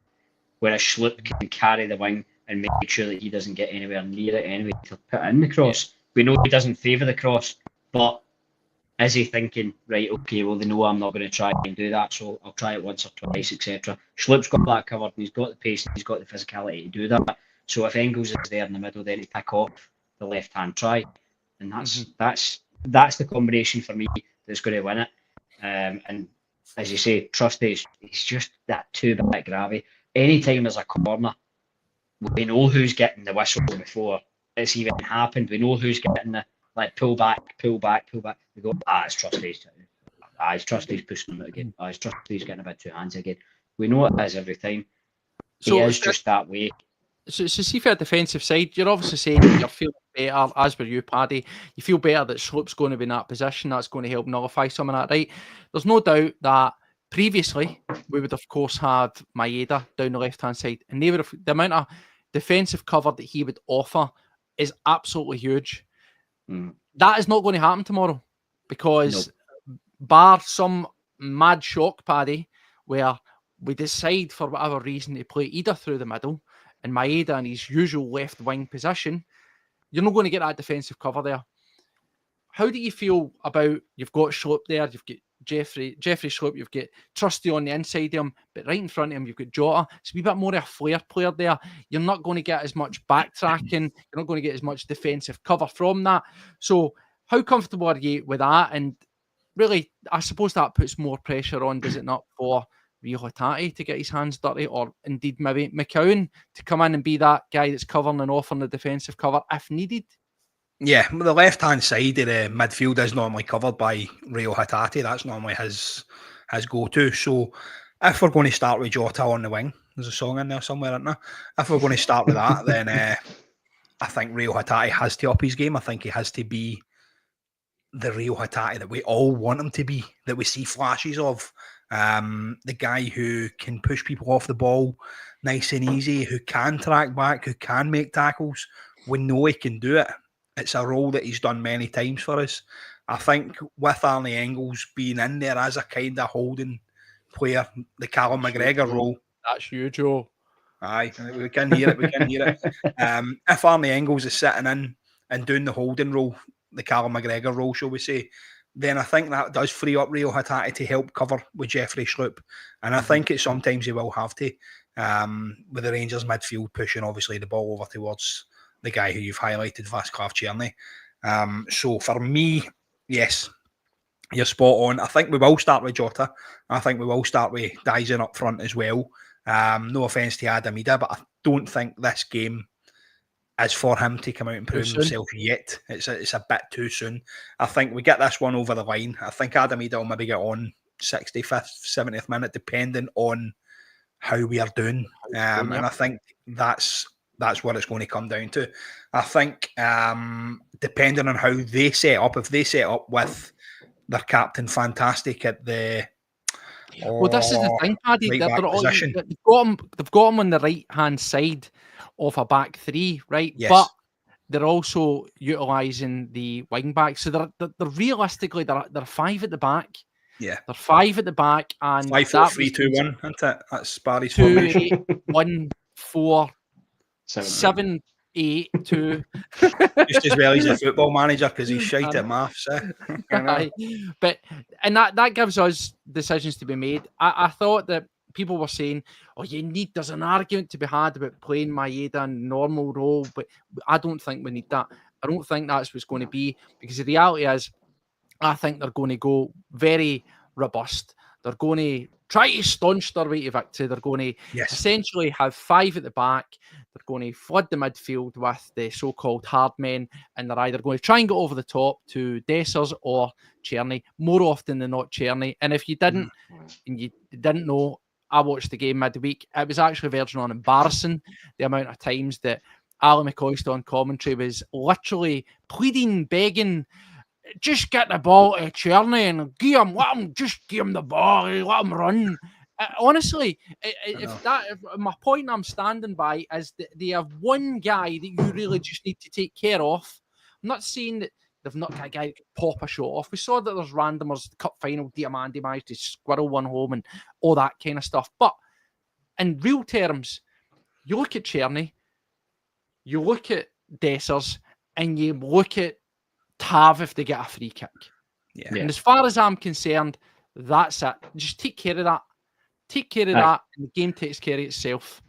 whereas Schlupp can carry the wing and make sure that he doesn't get anywhere near it anyway to put in the cross. We know he doesn't favour the cross, but is he thinking, right, okay, well, they know I'm not going to try and do that, so I'll try it once or twice, etc. Schlupp's got that covered, and he's got the pace, and he's got the physicality to do that. So if Engels is there in the middle, then he pick off the left-hand try, and that's the combination for me that's going to win it. And as you say, Trusty, he's just that two-bit gravy. Anytime there's a corner, we know who's getting the whistle before it's even happened. We know who's getting the pull back. We go, it's Trustees. It's Trustees pushing them out again. It's Trustees getting about two hands again. We know it is every time. He is just that way. So see, for a defensive side, you're obviously saying you're feeling better, as were you, Paddy. You feel better that Schlupp's going to be in that position. That's going to help nullify some of that, right? There's no doubt that previously we would, of course, had Maeda down the left-hand side, and they would have, the amount of defensive cover that he would offer is absolutely huge. That is not going to happen tomorrow, because bar some mad shock, Paddy, where we decide for whatever reason to play either through the middle and Maeda in his usual left wing position, you're not going to get that defensive cover there. How do you feel about, you've got Schlupp there, you've got Jeffrey Schlupp, you've got Trusty on the inside of him, but right in front of him, you've got Jota. It's a wee bit more of a flair player there. You're not going to get as much backtracking. You're not going to get as much defensive cover from that. So how comfortable are you with that? And really, I suppose that puts more pressure on, does it not, for Rio Hatate to get his hands dirty, or indeed maybe McCowan to come in and be that guy that's covering and offering the defensive cover if needed? Yeah, the left-hand side of the midfield is normally covered by Rio Hatate. That's normally his go-to. So if we're going to start with Jota on the wing, there's a song in there somewhere, isn't there? If we're going to start with that, then I think Rio Hatate has to up his game. I think he has to be the Rio Hatate that we all want him to be, that we see flashes of. The guy who can push people off the ball nice and easy, who can track back, who can make tackles. We know he can do it. It's a role that he's done many times for us. I think with Arne Engels being in there as a kind of holding player, the Callum McGregor role. That's you, Joe. Aye, we can hear it. If Arne Engels is sitting in and doing the holding role, the Callum McGregor role, shall we say, then I think that does free up Rio Hatate to help cover with Jeffrey Schlupp. And I think it sometimes he will have to, with the Rangers midfield pushing obviously the ball over towards the guy who you've highlighted, Václav Cherny. So for me, yes, you're spot on. I think we will start with Jota. I think we will start with Dyson up front as well. No offence to Adam Ida, but I don't think this game is for him to come out and prove soon. himself yet. It's a bit too soon. I think we get this one over the line. I think Adam Ida will maybe get on 65th, 70th minute, depending on how we are doing. And I think that's what it's going to come down to. I think depending on how they set up, if they set up with their captain fantastic at the well, this is the thing, Paddy. right back position. They've got him on the right hand side of a back three, right? Yes. But they're also utilising the wing back. So they're realistically they're 5 at the back. Yeah, they're 5 at the back, and 5, 4, 3, 2, 1, isn't it? That's Barry's 2, formation. 8, 1, 4, 7, 8, 2. Just as well he's a football manager because he's shite at maths. But that gives us decisions to be made. I thought that people were saying, "Oh, there's an argument to be had about playing Maeda in normal role," but I don't think we need that. I don't think that's what's going to be, because the reality is, I think they're going to go very robust. They're going to try to staunch their way to victory. They're going to essentially have 5 at the back. They're going to flood the midfield with the so-called hard men, and they're either going to try and get over the top to Dessers or Czerny, more often than not Czerny. And if you didn't, and you didn't know, I watched the game midweek. It was actually verging on embarrassing the amount of times that Ali McCoist on commentary was literally pleading, begging, just get the ball to Czerny and just give him the ball, let him run. Honestly, if my point I'm standing by is that they have one guy that you really just need to take care of. I'm not saying that they've not got a guy that can pop a shot off. We saw that there's randomers, the cup final, Diamandi managed to squirrel one home and all that kind of stuff. But in real terms, you look at Czerny, you look at Dessers, and you look at Tav if they get a free kick. Yeah. And as far as I'm concerned, that's it. Just take care of that. Take care of that, and the game takes care of itself.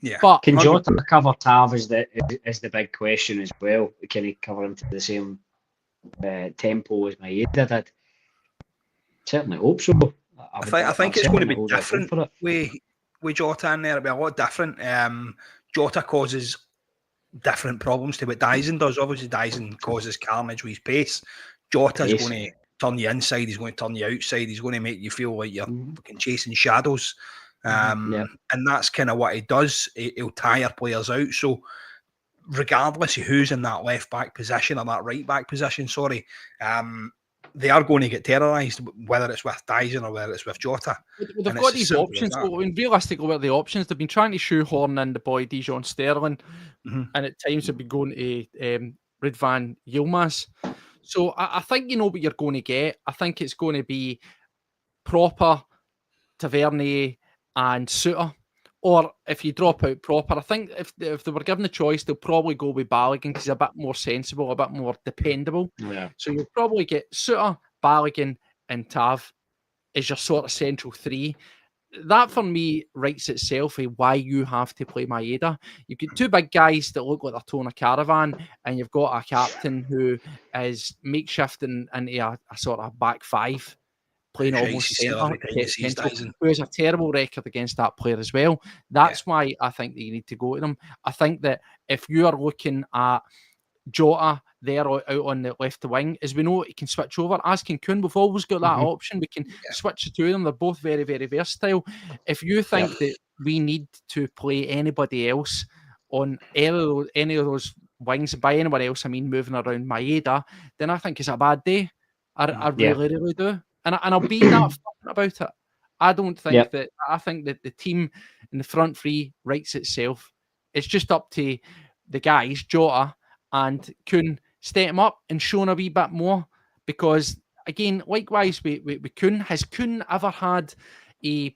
Yeah. But can Jota cover Tav is the big question as well. Can he cover him to the same tempo as Maeda did? Certainly hope so. I think it's going to be different with Jota in there. It'll be a lot different. Jota causes different problems to what Dyson does. Obviously, Dyson causes carnage with his pace. Jota's going to turn you inside. He's going to turn you outside. He's going to make you feel like you're fucking chasing shadows. And that's kind of what he does. He'll tire players out. So regardless of who's in that left back position or that right back position, they are going to get terrorised, whether it's with Dyson or whether it's with Jota. They've got these options. I mean, realistically, what are the options? They've been trying to shoehorn in the boy Dijon Sterling, and at times they've been going to Ridvan Yilmaz. So I think you know what you're going to get. I think it's going to be Proper, Tavernier, and Suter. Or if you drop out Proper, I think if they were given the choice, they'll probably go with Balogun because he's a bit more sensible, a bit more dependable. Yeah. So you'll probably get Suter, Balogun, and Tav as your sort of central 3. That for me writes itself why you have to play Maeda. You've got 2 big guys that look like they're towing a caravan, and you've got a captain who is makeshifting into a sort of back 5. Playing almost centre, who has a terrible record against that player as well. That's why I think that you need to go to them. I think that if you are looking at Jota there out on the left wing, as we know, he can switch over, as can Kun. We've always got that option. We can switch the 2 of them. They're both very, very versatile. If you think that we need to play anybody else on any of those wings, and by anyone else I mean moving around Maeda, then I think it's a bad day. I really, really do. And I'll be that fun about it. I don't think that. I think that the team in the front 3 writes itself. It's just up to the guys, Jota and Kun, step him up and show him a wee bit more. Because again, likewise with Kun, has Kun ever had a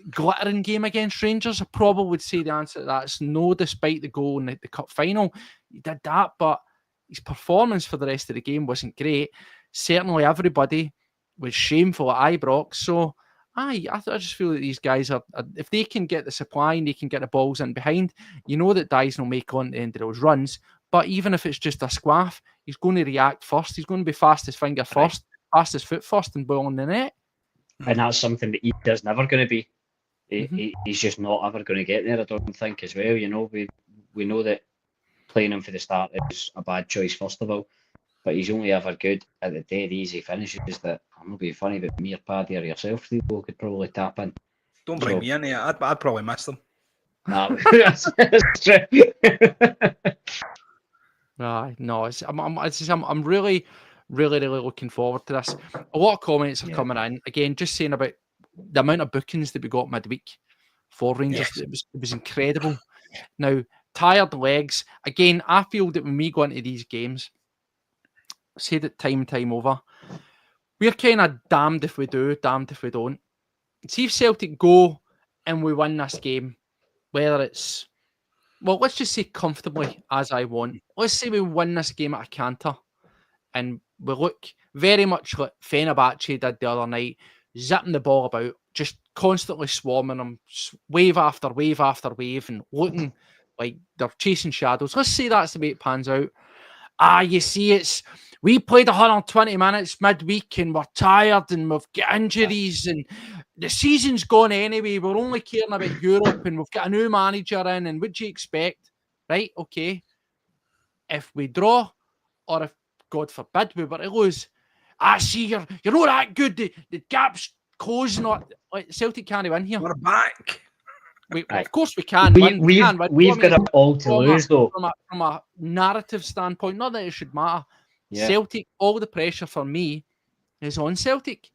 glittering game against Rangers? I probably would say the answer to that is no, despite the goal in the cup final. He did that, but his performance for the rest of the game wasn't great. Certainly everybody was shameful at Ibrox. So I just feel that these guys are, if they can get the supply and they can get the balls in behind, you know that Dyson will make on the end of those runs. But even if it's just a squaff, he's going to react first. He's going to be fastest finger first, fastest foot first, and ball in the net. And that's something that he's never going to be. He's just not ever going to get there, I don't think, as well. You know, we know that playing him for the start is a bad choice, first of all. But he's only ever good at the dead easy finishes that, I'm not being funny, but me or Paddy or yourself, Theo, could probably tap in. Don't bring me in here. I'd probably miss them. No, that's true. No, I'm really looking forward to this. A lot of comments are coming in again, just saying about the amount of bookings that we got midweek for Rangers. Yes. It was incredible. Now, tired legs again. I feel that when we go into these games, said it time and time over, we're kind of damned if we do, damned if we don't. See if Celtic go and we win this game, whether it's, well, let's just say comfortably as I want. Let's say we win this game at a canter and we look very much like Fenerbahce did the other night, zipping the ball about, just constantly swarming them, wave after wave after wave, and looking like they're chasing shadows. Let's say that's the way it pans out. You see, we played 120 minutes midweek and we're tired and we've got injuries and the season's gone anyway. We're only caring about Europe and we've got a new manager in, and what do you expect? Right, okay. If we draw, or if, God forbid, we were to lose, see, you're not that good. The gap's closing. Like, Celtic can't win here. We're back. Of course we can win. We've got it all to lose, though. From a narrative standpoint, not that it should matter. Yeah. Celtic, all the pressure for me is on Celtic.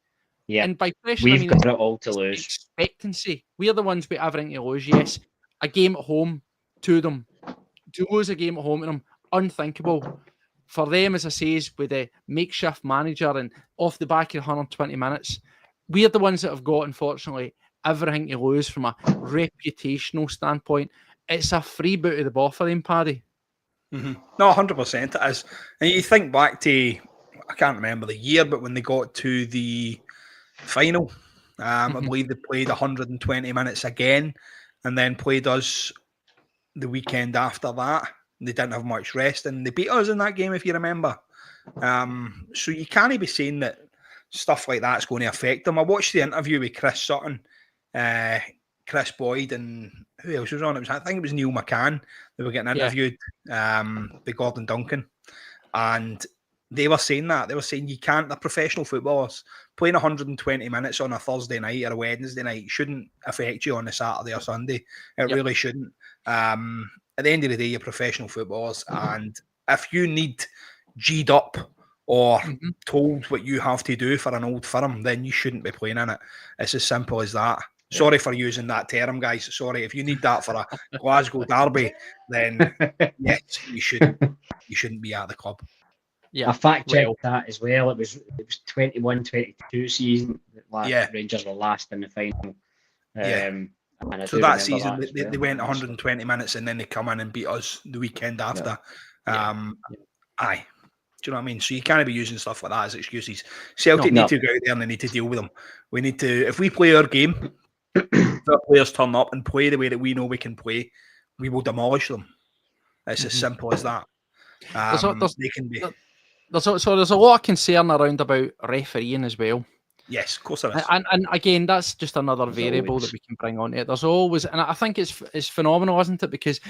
Yeah. And by pressure, we've got it all to lose. Expectancy. We're the ones with everything to lose. Yes, a game at home to them. To lose a game at home to them, unthinkable. For them, as I say, with a makeshift manager and off the back of 120 minutes, we're the ones that have got, unfortunately, everything to lose from a reputational standpoint. It's a free boot of the ball for them, Paddy. Mm-hmm. No, 100% it is. And you think back to, I can't remember the year, but when they got to the final, I believe they played 120 minutes again and then played us the weekend after that. They didn't have much rest and they beat us in that game, if you remember. So you can't be saying that stuff like that's going to affect them. I watched the interview with Chris Sutton, Chris Boyd, and who else was on? I think it was Neil McCann. They were getting interviewed by Gordon Duncan, and they were saying that. They were saying you can't, they're professional footballers. Playing 120 minutes on a Thursday night or a Wednesday night shouldn't affect you on a Saturday or Sunday. It really shouldn't. At the end of the day, you're professional footballers, and if you need G'd up or told what you have to do for an old firm, then you shouldn't be playing in it. It's as simple as that. Sorry for using that term, guys. Sorry. If you need that for a Glasgow derby, then yes, you shouldn't be at the club. Yeah, I fact checked that as well. It was 21-22 season that Rangers were last in the final. So that season they went 120 minutes and then they come in and beat us the weekend after. Aye. Do you know what I mean? So you can't be using stuff like that as excuses. Celtic need to go out there and they need to deal with them. We need to, if we play our game, if our players turn up and play the way that we know we can play, we will demolish them. It's as simple as that. There's a lot of concern around about refereeing as well. Yes, of course there is. And again, that's just another variable that we can bring on it. There's always, and I think it's phenomenal, isn't it? Because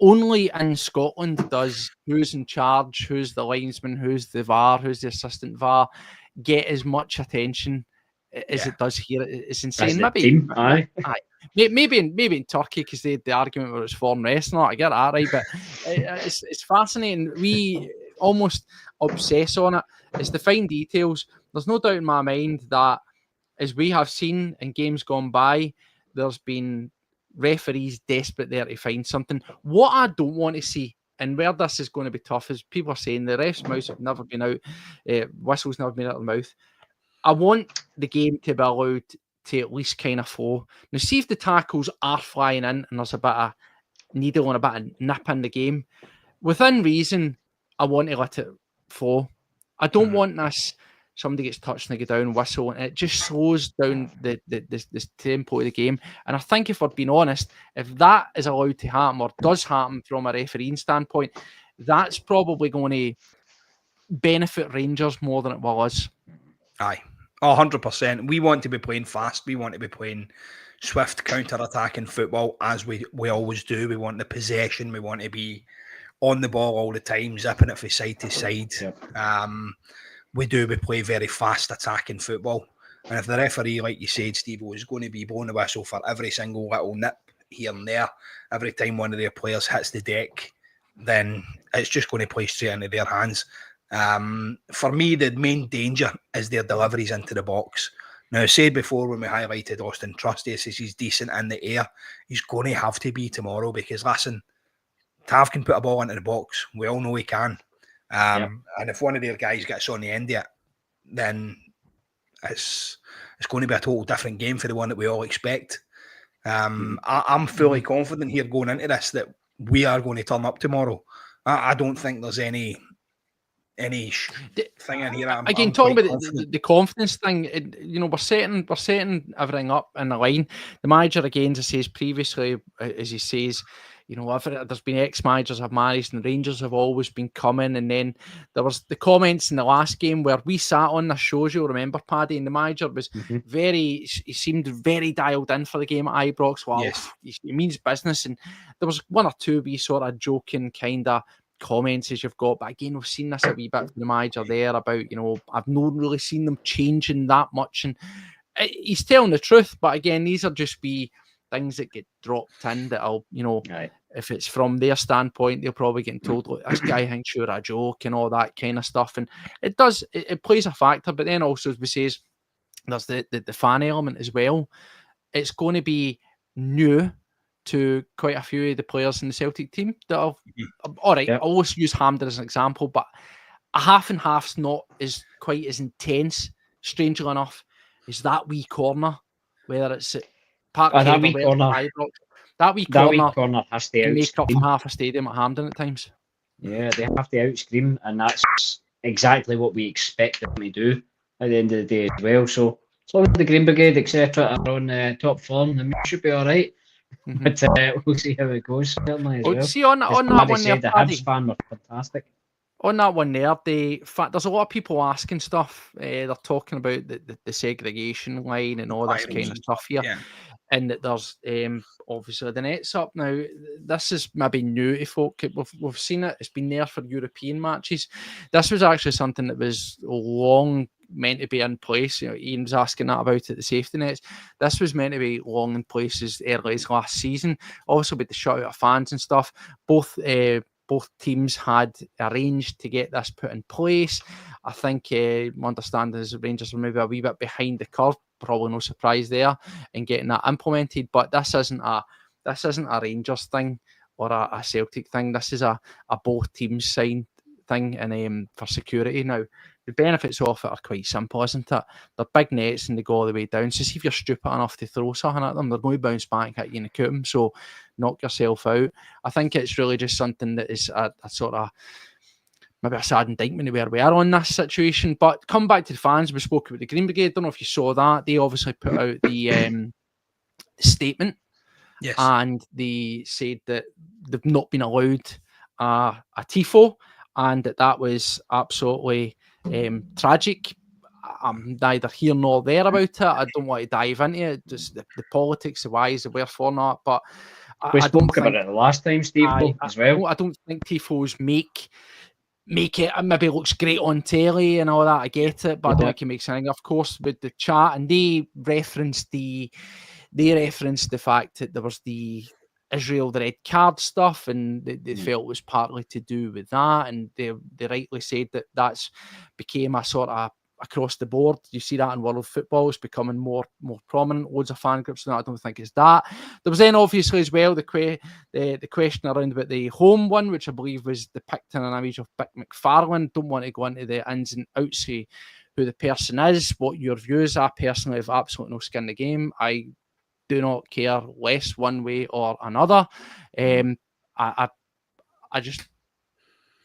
only in Scotland does who's in charge, who's the linesman, who's the VAR, who's the assistant VAR get as much attention as it does here. It's insane. Maybe in Turkey because they had the argument where it's foreign wrestling. I get that right, but it's fascinating. We almost obsess on it. It's the fine details. There's no doubt in my mind that, as we have seen in games gone by, there's been referees desperate there to find something. What I don't want to see, and where this is going to be tough, is people are saying the ref's mouths have never been out, whistles never been out of the mouth. I want the game to be allowed to at least kind of flow. Now, see if the tackles are flying in and there's a bit of needle and a bit of nip in the game. Within reason, I want to let it flow. I don't want this, somebody gets touched and they go down, whistle, and it just slows down the tempo of the game. And I think if we're being honest, if that is allowed to happen or does happen from a refereeing standpoint, that's probably going to benefit Rangers more than it will us. Aye. 100%. We want to be playing fast. We want to be playing swift counter-attacking football as we always do. We want the possession. We want to be on the ball all the time, zipping it from side to side. Yep. We play very fast attacking football. And if the referee, like you said, Steve, is going to be blowing the whistle for every single little nip here and there, every time one of their players hits the deck, then it's just going to play straight into their hands. For me, the main danger is their deliveries into the box. Now, I said before when we highlighted Austin Trusty, says he's decent in the air. He's going to have to be tomorrow because, listen, Tav can put a ball into the box. We all know he can. And if one of their guys gets on the end of it, then it's going to be a total different game for the one that we all expect. I'm fully confident here going into this that we are going to turn up tomorrow. I don't think there's any thing in here. Again, talking about the confidence thing, we're setting everything up in the line. The manager, again, as he says previously, as he says, there's been ex-managers have managed, and Rangers have always been coming. And then there was the comments in the last game where we sat on the shows, you'll remember, Paddy, and the manager was he seemed very dialed in for the game at Ibrox. Wow, yes. He means business. And there was one or two wee sort of joking kind of comments as you've got, but again, we've seen this a wee bit from the manager there about, I've not really seen them changing that much. And he's telling the truth, but again, these are just be things that get dropped in that I'll, if it's from their standpoint, they'll probably get told, look, this guy thinks you're a joke and all that kind of stuff. And it does, it plays a factor. But then also, as we say, there's the fan element as well. It's going to be new to quite a few of the players in the Celtic team that have, all right, I always use Hampden as an example, but a half and half's not quite as intense, strangely enough, as that wee corner, whether it's at Parkhead that wee corner. Ibrox. That wee corner has to make up for half a stadium at Hampden at times. Yeah, they have to outscream, and that's exactly what we expect them to do at the end of the day as well. So as long as the Green Brigade, etc., are on top form, then we should be all right. But we'll see how it goes. Certainly as well. See on that one there, the Hibs fan were fantastic. On that one there, there's a lot of people asking stuff. They're talking about the segregation line and all this kind of stuff here. Yeah. And that there's obviously the net's up now. This is maybe new to folk. We've seen it. It's been there for European matches. This was actually something that was long meant to be in place. Ian was asking that about it, the safety nets. This was meant to be long in place as early as last season. Also with the shutout of fans and stuff. Both teams had arranged to get this put in place. I think my understanding is the Rangers are maybe a wee bit behind the curve. Probably no surprise there in getting that implemented. But this isn't a Rangers thing or a Celtic thing. This is a both teams signed thing, and for security. Now the benefits of it are quite simple, isn't it? They're big nets and they go all the way down. So see if you're stupid enough to throw something at them, they're going to bounce back at you in the coom. So knock yourself out. I think it's really just something that is a sort of maybe a sad indictment of where we are on this situation. But come back to the fans, we spoke about the Green Brigade. Don't know if you saw that. They obviously put out the statement. Yes. And they said that they've not been allowed a tifo, and that was absolutely tragic. I'm neither here nor there about it. I don't want to dive into it, just the politics, the whys, the wherefore not. But we spoke about it the last time, Steve, as well. I don't think tifos make it. Maybe looks great on telly and all that. I get it, but I don't think it makes anything. Of course, with the chat, and they referenced the fact that there was the Israel, the red card stuff, and they felt it was partly to do with that, and they rightly said that that's became a sort of across the board. You see that in world football, it's becoming more prominent. Loads of fan groups now. I don't think it's that. There was then obviously as well the question around about the home one, which I believe was depicting an image of Vic McFarlane. Don't want to go into the ins and outs of who the person is, what your views are. Personally, have absolutely no skin in the game. I do not care less one way or another. I just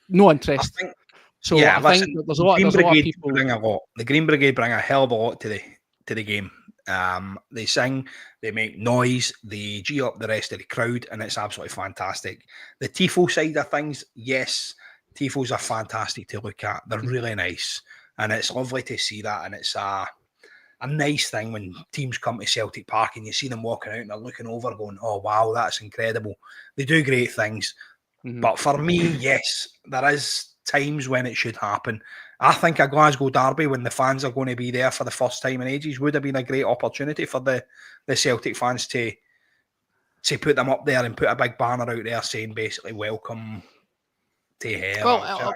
no interest. I think there's a lot of people. The Green Brigade bring a hell of a lot to the game. They sing, they make noise, they G up the rest of the crowd, and it's absolutely fantastic. The tifo side of things, yes, tifos are fantastic to look at. They're really nice, and it's lovely to see that. And it's a nice thing when teams come to Celtic Park and you see them walking out and they're looking over, going, "Oh wow, that's incredible." They do great things. But for me, yes, there is times when it should happen. I think a Glasgow derby, when the fans are going to be there for the first time in ages, would have been a great opportunity for the Celtic fans to put them up there and put a big banner out there saying basically welcome to hell. Well,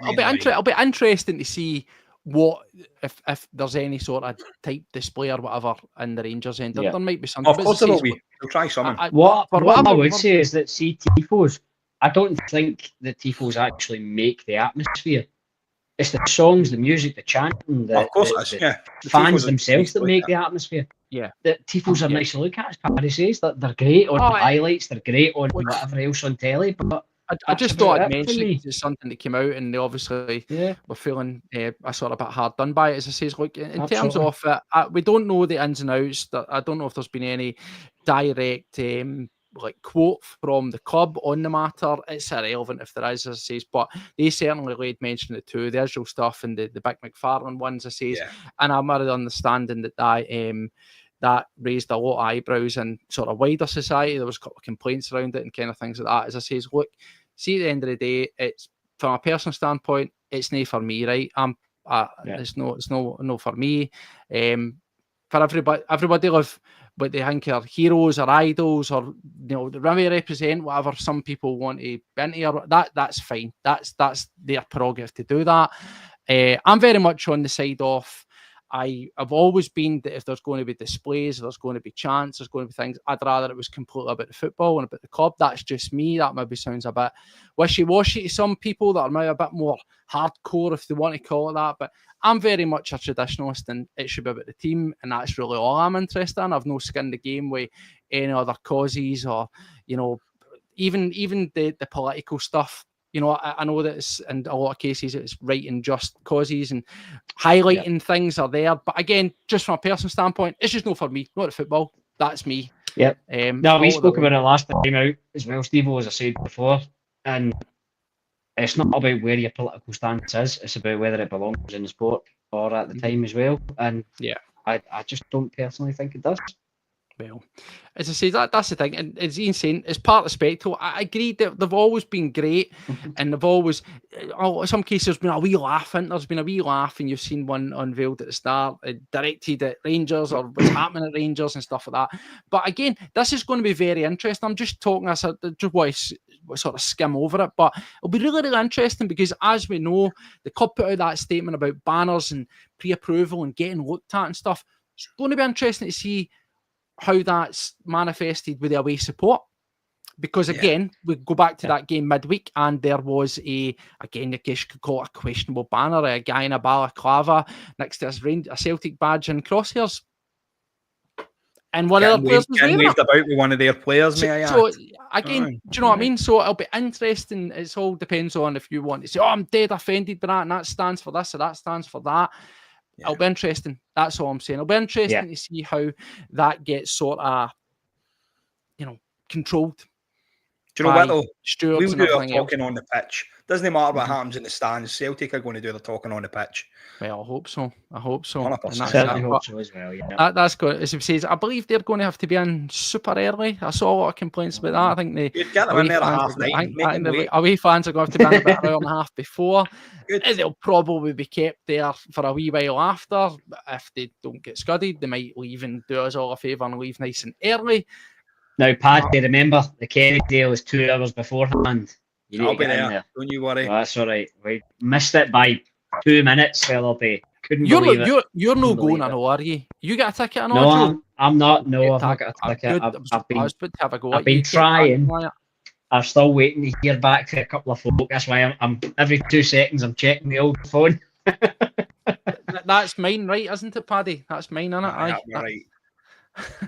it'll be interesting to see what if there's any sort of type display or whatever in the Rangers end. There might be something. Of course there will be. They'll try something. What I would say is that tifos, I don't think the tifos actually make the atmosphere. It's the songs, the music, the chanting, the fans themselves that make the atmosphere. Yeah. The tifos are nice to look at, as Paddy says. They're great on highlights, they're great on whatever else on telly, but I just thought I'd mention it's something that came out, and they obviously were feeling a sort of bit hard done by it. As I say, look, in terms of it, we don't know the ins and outs. I don't know if there's been any direct quote from the club on the matter. It's irrelevant if there is, as I say, but they certainly laid mention it too, the Israel stuff and the Big McFarlane ones, I say, and I'm already understanding that raised a lot of eyebrows in sort of wider society. There was a couple of complaints around it and kind of things like that. As I say, look, see, at the end of the day, it's from a personal standpoint, it's not for me, right? It's no for me. For everybody live what they think are heroes or idols, or they represent whatever some people want to be into, or that's fine. That's their prerogative to do that. I'm very much on the side of, I've always been that if there's going to be displays, there's going to be chants, there's going to be things, I'd rather it was completely about the football and about the club. That's just me. That maybe sounds a bit wishy-washy to some people that are maybe a bit more hardcore, if they want to call it that. But I'm very much a traditionalist, and it should be about the team, and that's really all I'm interested in. I've no skin in the game with any other causes, or even the political stuff. I know that it's, in a lot of cases, it's right and just causes, and highlighting things are there. But again, just from a personal standpoint, it's just not for me, not the football. That's me. Yep. No, we spoke about it last time out as well, Steve, as I said before. And it's not about where your political stance is, it's about whether it belongs in the sport or at the time as well. And I just don't personally think it does. Well, as I say, that's the thing, and as Ian's saying, it's part of the spectacle. I agree that they've always been great, and they've always, in some cases, there's been a wee laugh, and there's been a wee laugh, and you've seen one unveiled at the start, directed at Rangers, or what's happening at Rangers and stuff like that. But again, this is going to be very interesting. I'm just talking, I just want to sort of skim over it, but it'll be really, really interesting, because as we know, the club put out that statement about banners and pre-approval and getting looked at and stuff. It's going to be interesting to see how that's manifested with the away support, because again, we go back to that game midweek, and there was again, I guess you could call it a questionable banner, a guy in a balaclava next to a Celtic badge and crosshairs, and one of the players was waved about with one of their players. So again, do you know what I mean? So it'll be interesting. It all depends on if you want to say, "Oh, I'm dead offended by that, and that stands for this, or that stands for that." It'll be interesting. That's all I'm saying. It'll be interesting to see how that gets sort of, controlled. Do you know what though? Stewards we'll do our talking on the pitch. Doesn't matter what happens in the stands. Celtic are going to do their talking on the pitch. Well, I hope so. 100%. Certainly hope so as well. Yeah. That's good. As he says, I believe they're going to have to be in super early. I saw a lot of complaints about that. I think you'd get them in there at half nine. The away fans are going to have to be in about an hour and a half before. They'll probably be kept there for a wee while after. If they don't get scudded, they might leave and do us all a favour and leave nice and early. Now, Paddy, remember, the Kerry deal is 2 hours beforehand. I'll be there. Don't you worry. Oh, that's all right. We missed it by 2 minutes, Philip. Couldn't believe it. You're no going, I know, are you? You got a ticket, I know? No, I'm not. No, I've not got a ticket. I've been trying. I'm still waiting to hear back to a couple of folk. That's why I'm every 2 seconds I'm checking the old phone. That's mine, right? Isn't it, Paddy? That's mine, isn't it? Aye, right.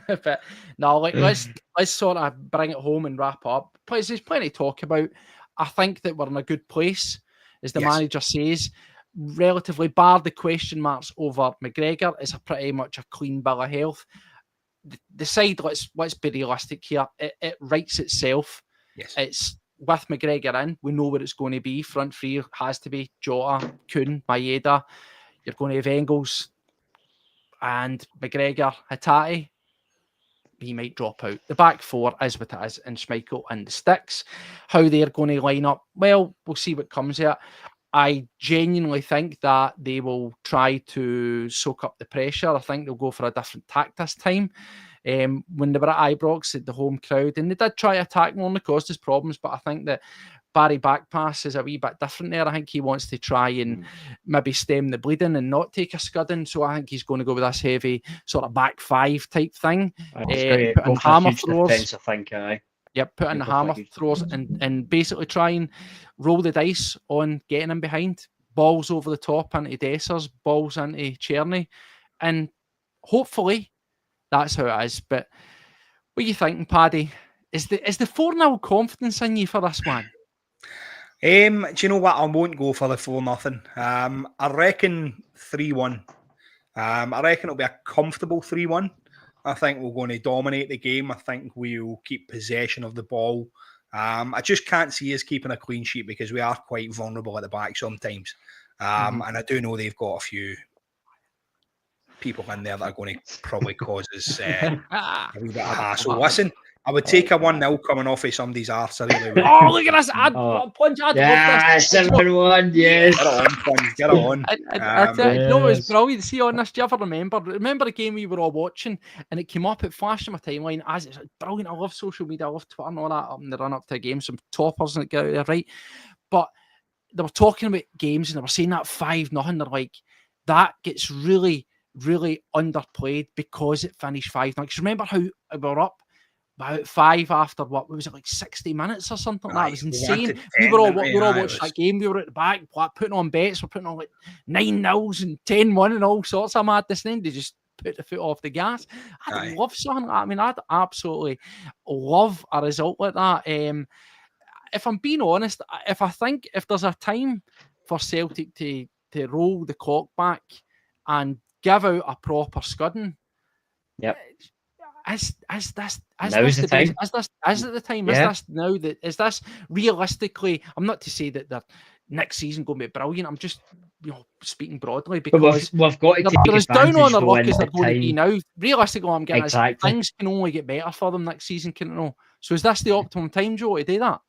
But no, let's sort of bring it home and wrap up. There's plenty to talk about. I think that we're in a good place, as the manager says. Relatively, bar the question marks over McGregor, it's a pretty much a clean bill of health. The side, let's be realistic here. It writes itself. Yes, it's with McGregor in. We know what it's going to be. Front three has to be Jota, Kuhn, Maeda. You're going to have Engels and McGregor, Hatate. he might drop out. The back four is what it is, and Schmeichel and the sticks. How they're going to line up, well, we'll see what comes of it. I genuinely think that they will try to soak up the pressure. I think they'll go for a different tact this time. When they were at Ibrox, at the home crowd, and they did try to attack more, and it caused us problems, but I think that Barry backpass is a wee bit different there. I think he wants to try and maybe stem the bleeding and not take a scudding. So I think he's going to go with this heavy sort of back five type thing. Put in hammer throwers. Yep, put in the hammer throws and basically try and roll the dice on getting him behind. Balls over the top into Dessers, balls into Czerny. And hopefully that's how it is. But what are you thinking, Paddy? Is the 4-0 confidence in you for this one? Do you know what? I won't go for the 4-0. I reckon 3-1. I reckon it'll be a comfortable 3-1. I think we're going to dominate the game. I think we'll keep possession of the ball. I just can't see us keeping a clean sheet because we are quite vulnerable at the back sometimes. And I do know they've got a few people in there that are going to probably cause us a wee bit of hassle. Listen, I would take a 1-0 coming off of somebody's arse. I really would. Oh, look at this. Punch. Yeah, 7-1, yes. Get it on, Punch. Get it on. You know, it was brilliant. See, on this, do you ever remember the game we were all watching and it came up, it flashed on my timeline as it's brilliant. I love social media. I love Twitter and all that up in the run up to a game. Some toppers and get out there, right? But they were talking about games and they were saying that 5-0. They're like, that gets really, really underplayed because it finished 5-0. Because remember how we were up about 5 after what was it, like 60 minutes or something like that? It was insane. We were all watching that game. We were at the back putting on bets. We're putting on like 9-0s and 10-1 and all sorts of madness. And then they just put the foot off the gas. I'd love something like that. I mean, I'd absolutely love a result like that. If I'm being honest, if there's a time for Celtic to roll the clock back and give out a proper scudding, yep. Is this realistically? I'm not to say that the next season going to be brilliant. I'm just speaking broadly because we've got to they're as down on their luck as they're going to be now. Realistically, I'm getting things can only get better for them next season, can it not? So is this the optimum time, Joe, to do that?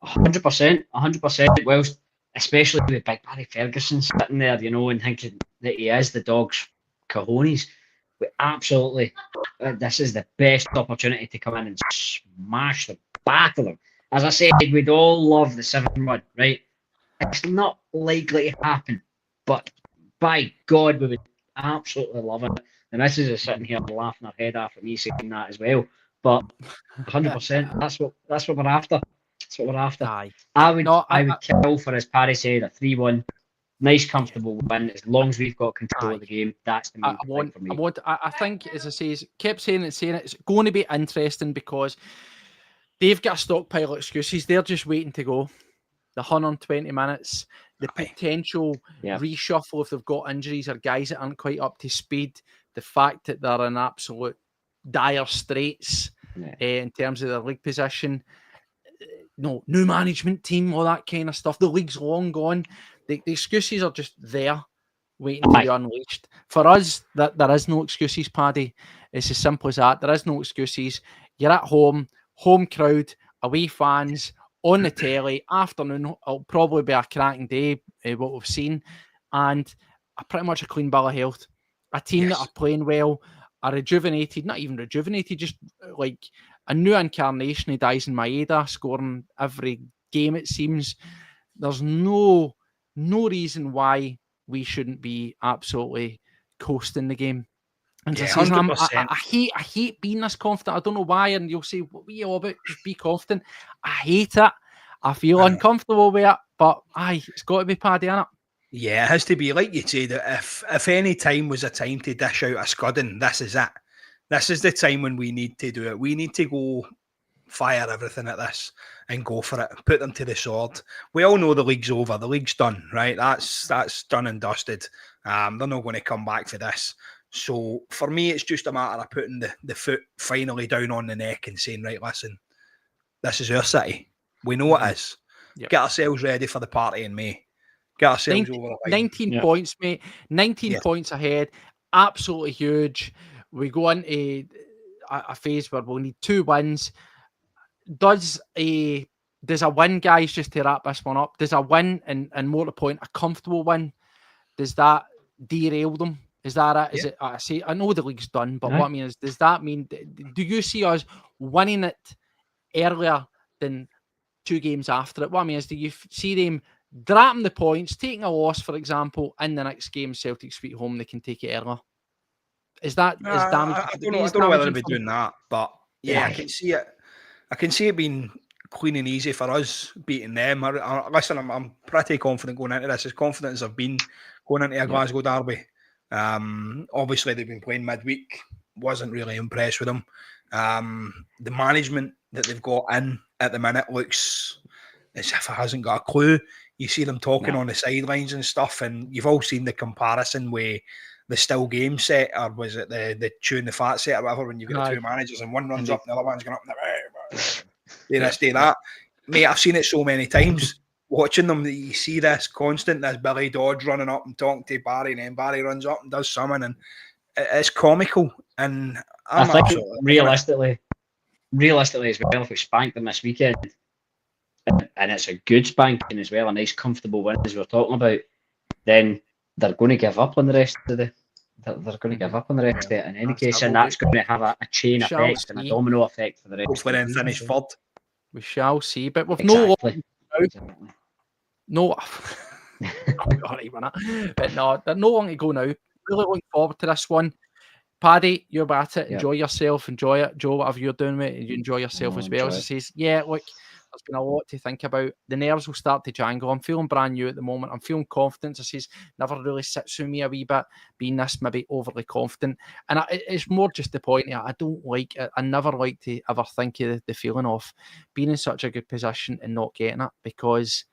100%. Well, especially with Big Barry Ferguson sitting there, and thinking that he is the dog's cojones. We absolutely, this is the best opportunity to come in and smash the back of them. As I said, we'd all love the 7-1, right? It's not likely to happen, but by God, we would absolutely love it. The missus is sitting here laughing her head off at me saying that as well. But 100%, that's what we're after. That's what we're after. Aye. I would kill for, as Paddy said, a 3-1. Nice, comfortable win. As long as we've got control of the game, that's the main thing for me. I think, as I say, kept saying it. It's going to be interesting because they've got a stockpile of excuses. They're just waiting to go. The 120 minutes, the potential reshuffle if they've got injuries or guys that aren't quite up to speed. The fact that they're in absolute dire straits in terms of their league position. No, new management team, all that kind of stuff. The league's long gone. The excuses are just there, waiting to be unleashed. For us, there is no excuses, Paddy. It's as simple as that. There is no excuses. You're at home crowd, away fans, on the telly, afternoon. It'll probably be a cracking day, what we've seen. And pretty much a clean bill of health. A team that are playing well, are rejuvenated, not even rejuvenated, just like a new incarnation of Dyson Maeda, scoring every game, it seems. There's no reason why we shouldn't be absolutely coasting the game. And I hate being this confident. I don't know why, and you'll say, what are you all about? Just be confident. I hate it. I feel uncomfortable with it, but it's got to be Paddy, innit? Yeah, it has to be. Like you said, if any time was a time to dish out a scudding, this is it. This is the time when we need to do it. We need to go fire everything at this and go for it. Put them to the sword. We all know the league's over. The league's done, right? That's done and dusted. They're not going to come back for this. So for me, it's just a matter of putting the foot finally down on the neck and saying, right, listen, this is our city. We know it is. Yep. Get ourselves ready for the party in May. Get ourselves over the line. 19 points, mate. 19 points ahead. Absolutely huge. We go into a phase where we'll need 2 wins. Does a win, guys, just to wrap this one up, does a win, and more to the point, a comfortable win, does that derail them? Is that it? Is it? I know the league's done, but what I mean is, does that mean, do you see us winning it earlier than 2 games after it? What I mean is, do you see them dropping the points, taking a loss, for example, in the next game, Celtic sweet home, they can take it earlier? Is that damage? I don't know whether they'll be doing that, but yeah, I can see it. I can see it being clean and easy for us beating them. Listen, I'm pretty confident going into this, as confident as I've been going into a Glasgow derby. Obviously, they've been playing midweek. Wasn't really impressed with them. The management that they've got in at the minute looks as if it hasn't got a clue. You see them talking on the sidelines and stuff, and you've all seen the comparison with the still game set, or was it the chewing the fat set or whatever, when you've got 2 managers and one runs up and the other one's going up and do this, do that. Mate, I've seen it so many times watching them that you see this constant, this Billy Dodge running up and talking to Barry, and then Barry runs up and does something, and it's comical. And I think realistically as well, if we spank them this weekend, and it's a good spanking as well, a nice comfortable win as we're talking about, then they're going to give up on the rest of the. They're going to give up on the rest of it in any case, and that's going to have a chain effect and a domino effect for the rest. Hopefully, then finish 3rd. We shall see, but with no. But no, there's no long to go now. Really looking forward to this one. Paddy, you're at it. Enjoy yourself. Enjoy it. Joe, whatever you're doing, mate, you enjoy yourself as well. As he says, look, there's been a lot to think about. The nerves will start to jangle. I'm feeling brand new at the moment. I'm feeling confident. As he says, never really sits with me a wee bit, being this maybe overly confident. And it's more just the point here. I don't like it. I never like to ever think of the feeling of being in such a good position and not getting it, because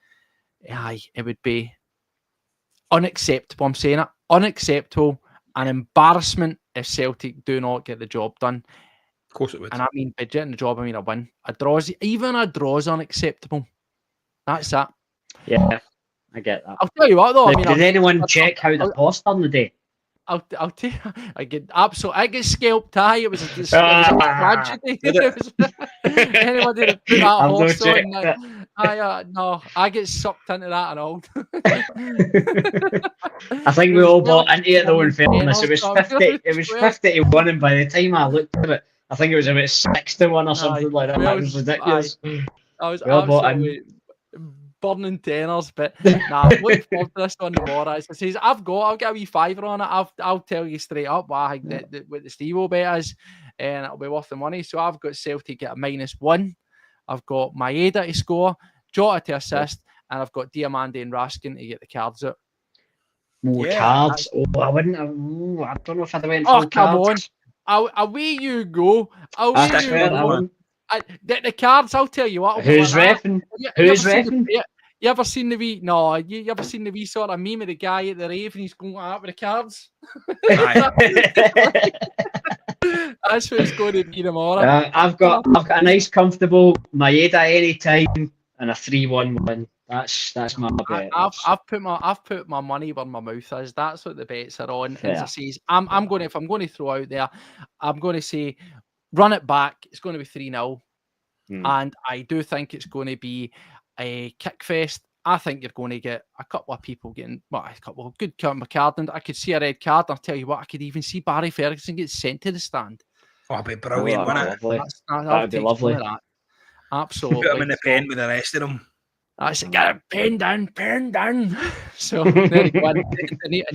it would be unacceptable. I'm saying it. Unacceptable. An embarrassment if Celtic do not get the job done. Of course it would. And I mean, by getting the job, I mean a win. Even a draw is unacceptable. That's that. Yeah, I get that. I'll tell you what, though. Did anyone check how the post done the day? I'll tell you, I get scalped. It was a tragedy. Anybody that put that horse on, no, I get sucked into that and all. I think we all bought into it though. In fairness, it was 50. It was 50-1, and by the time I looked at it, I think it was about 6-1 or something like that. That was ridiculous. I was absolutely burning tenors, but nah, looking forward to this one tomorrow. As I says, I'll get a wee fiver on it. I'll tell you straight up what I think what the Steve-O bet is, and it'll be worth the money. So I've got Celtic at a -1. I've got Maeda to score, Jota to assist, and I've got Diamande and Raskin to get the cards out. Cards? I wouldn't. I don't know if I'd went for cards. Come on. Away you go. The cards, I'll tell you what. Who's reffing? Who's reffing? You ever seen the wee? No, you ever seen the wee sort of meme of the guy at the rave and he's going like that with the cards? That's what it's going to be tomorrow. I've got a nice, comfortable Maeda anytime and a 3-1 win. That's my bet. I've put my money where my mouth is. That's what the bets are on. As I say, I'm going to throw out there, I'm going to say run it back. It's going to be 3-0, and I do think it's going to be a kick fest. I think you're going to get a couple of people getting a couple of good card. And I could see a red card. I'll tell you what, I could even see Barry Ferguson get sent to the stand. Oh, it'd be brilliant, wouldn't it? That'd be lovely. That. Absolutely. Put him in the pen with the rest of them. I said, get a pen down. So there you go. And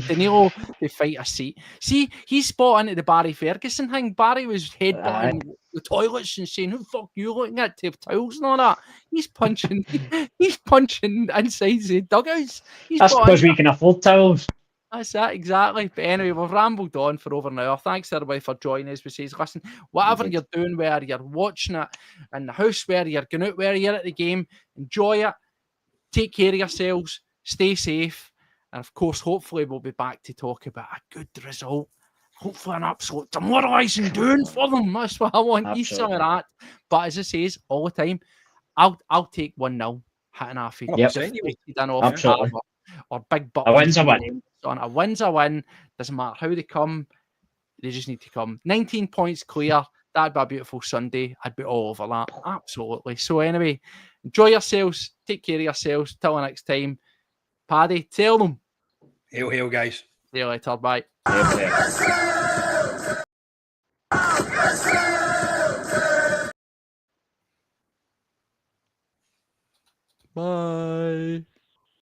Danilo, they fight a seat. See, he's spot into the Barry Ferguson thing. Barry was headbutting the toilets and saying, "Who the fuck you looking at? Tape towels and all that." He's punching inside the dugouts. That's because we can afford towels. That's that, exactly. But anyway, we've rambled on for over an hour. Thanks everybody for joining us. We say, listen, whatever you're doing, where you're watching it in the house, where you're going out, where you're at the game, enjoy it. Take care of yourselves, stay safe, and of course, hopefully we'll be back to talk about a good result. Hopefully an absolute demoralising doing for them. That's what I want. You some of that. But as I say all the time, I'll take 1-0, hitting our feet. Absolutely. Or big butt. A win's a win. A win's a win. Doesn't matter how they come. They just need to come. 19 points clear. that'd be a beautiful Sunday. I'd be all over that. Absolutely. So anyway, enjoy yourselves. Take care of yourselves. Till next time. Paddy, tell them. Hail, hail, guys. See you later. Bye. Bye.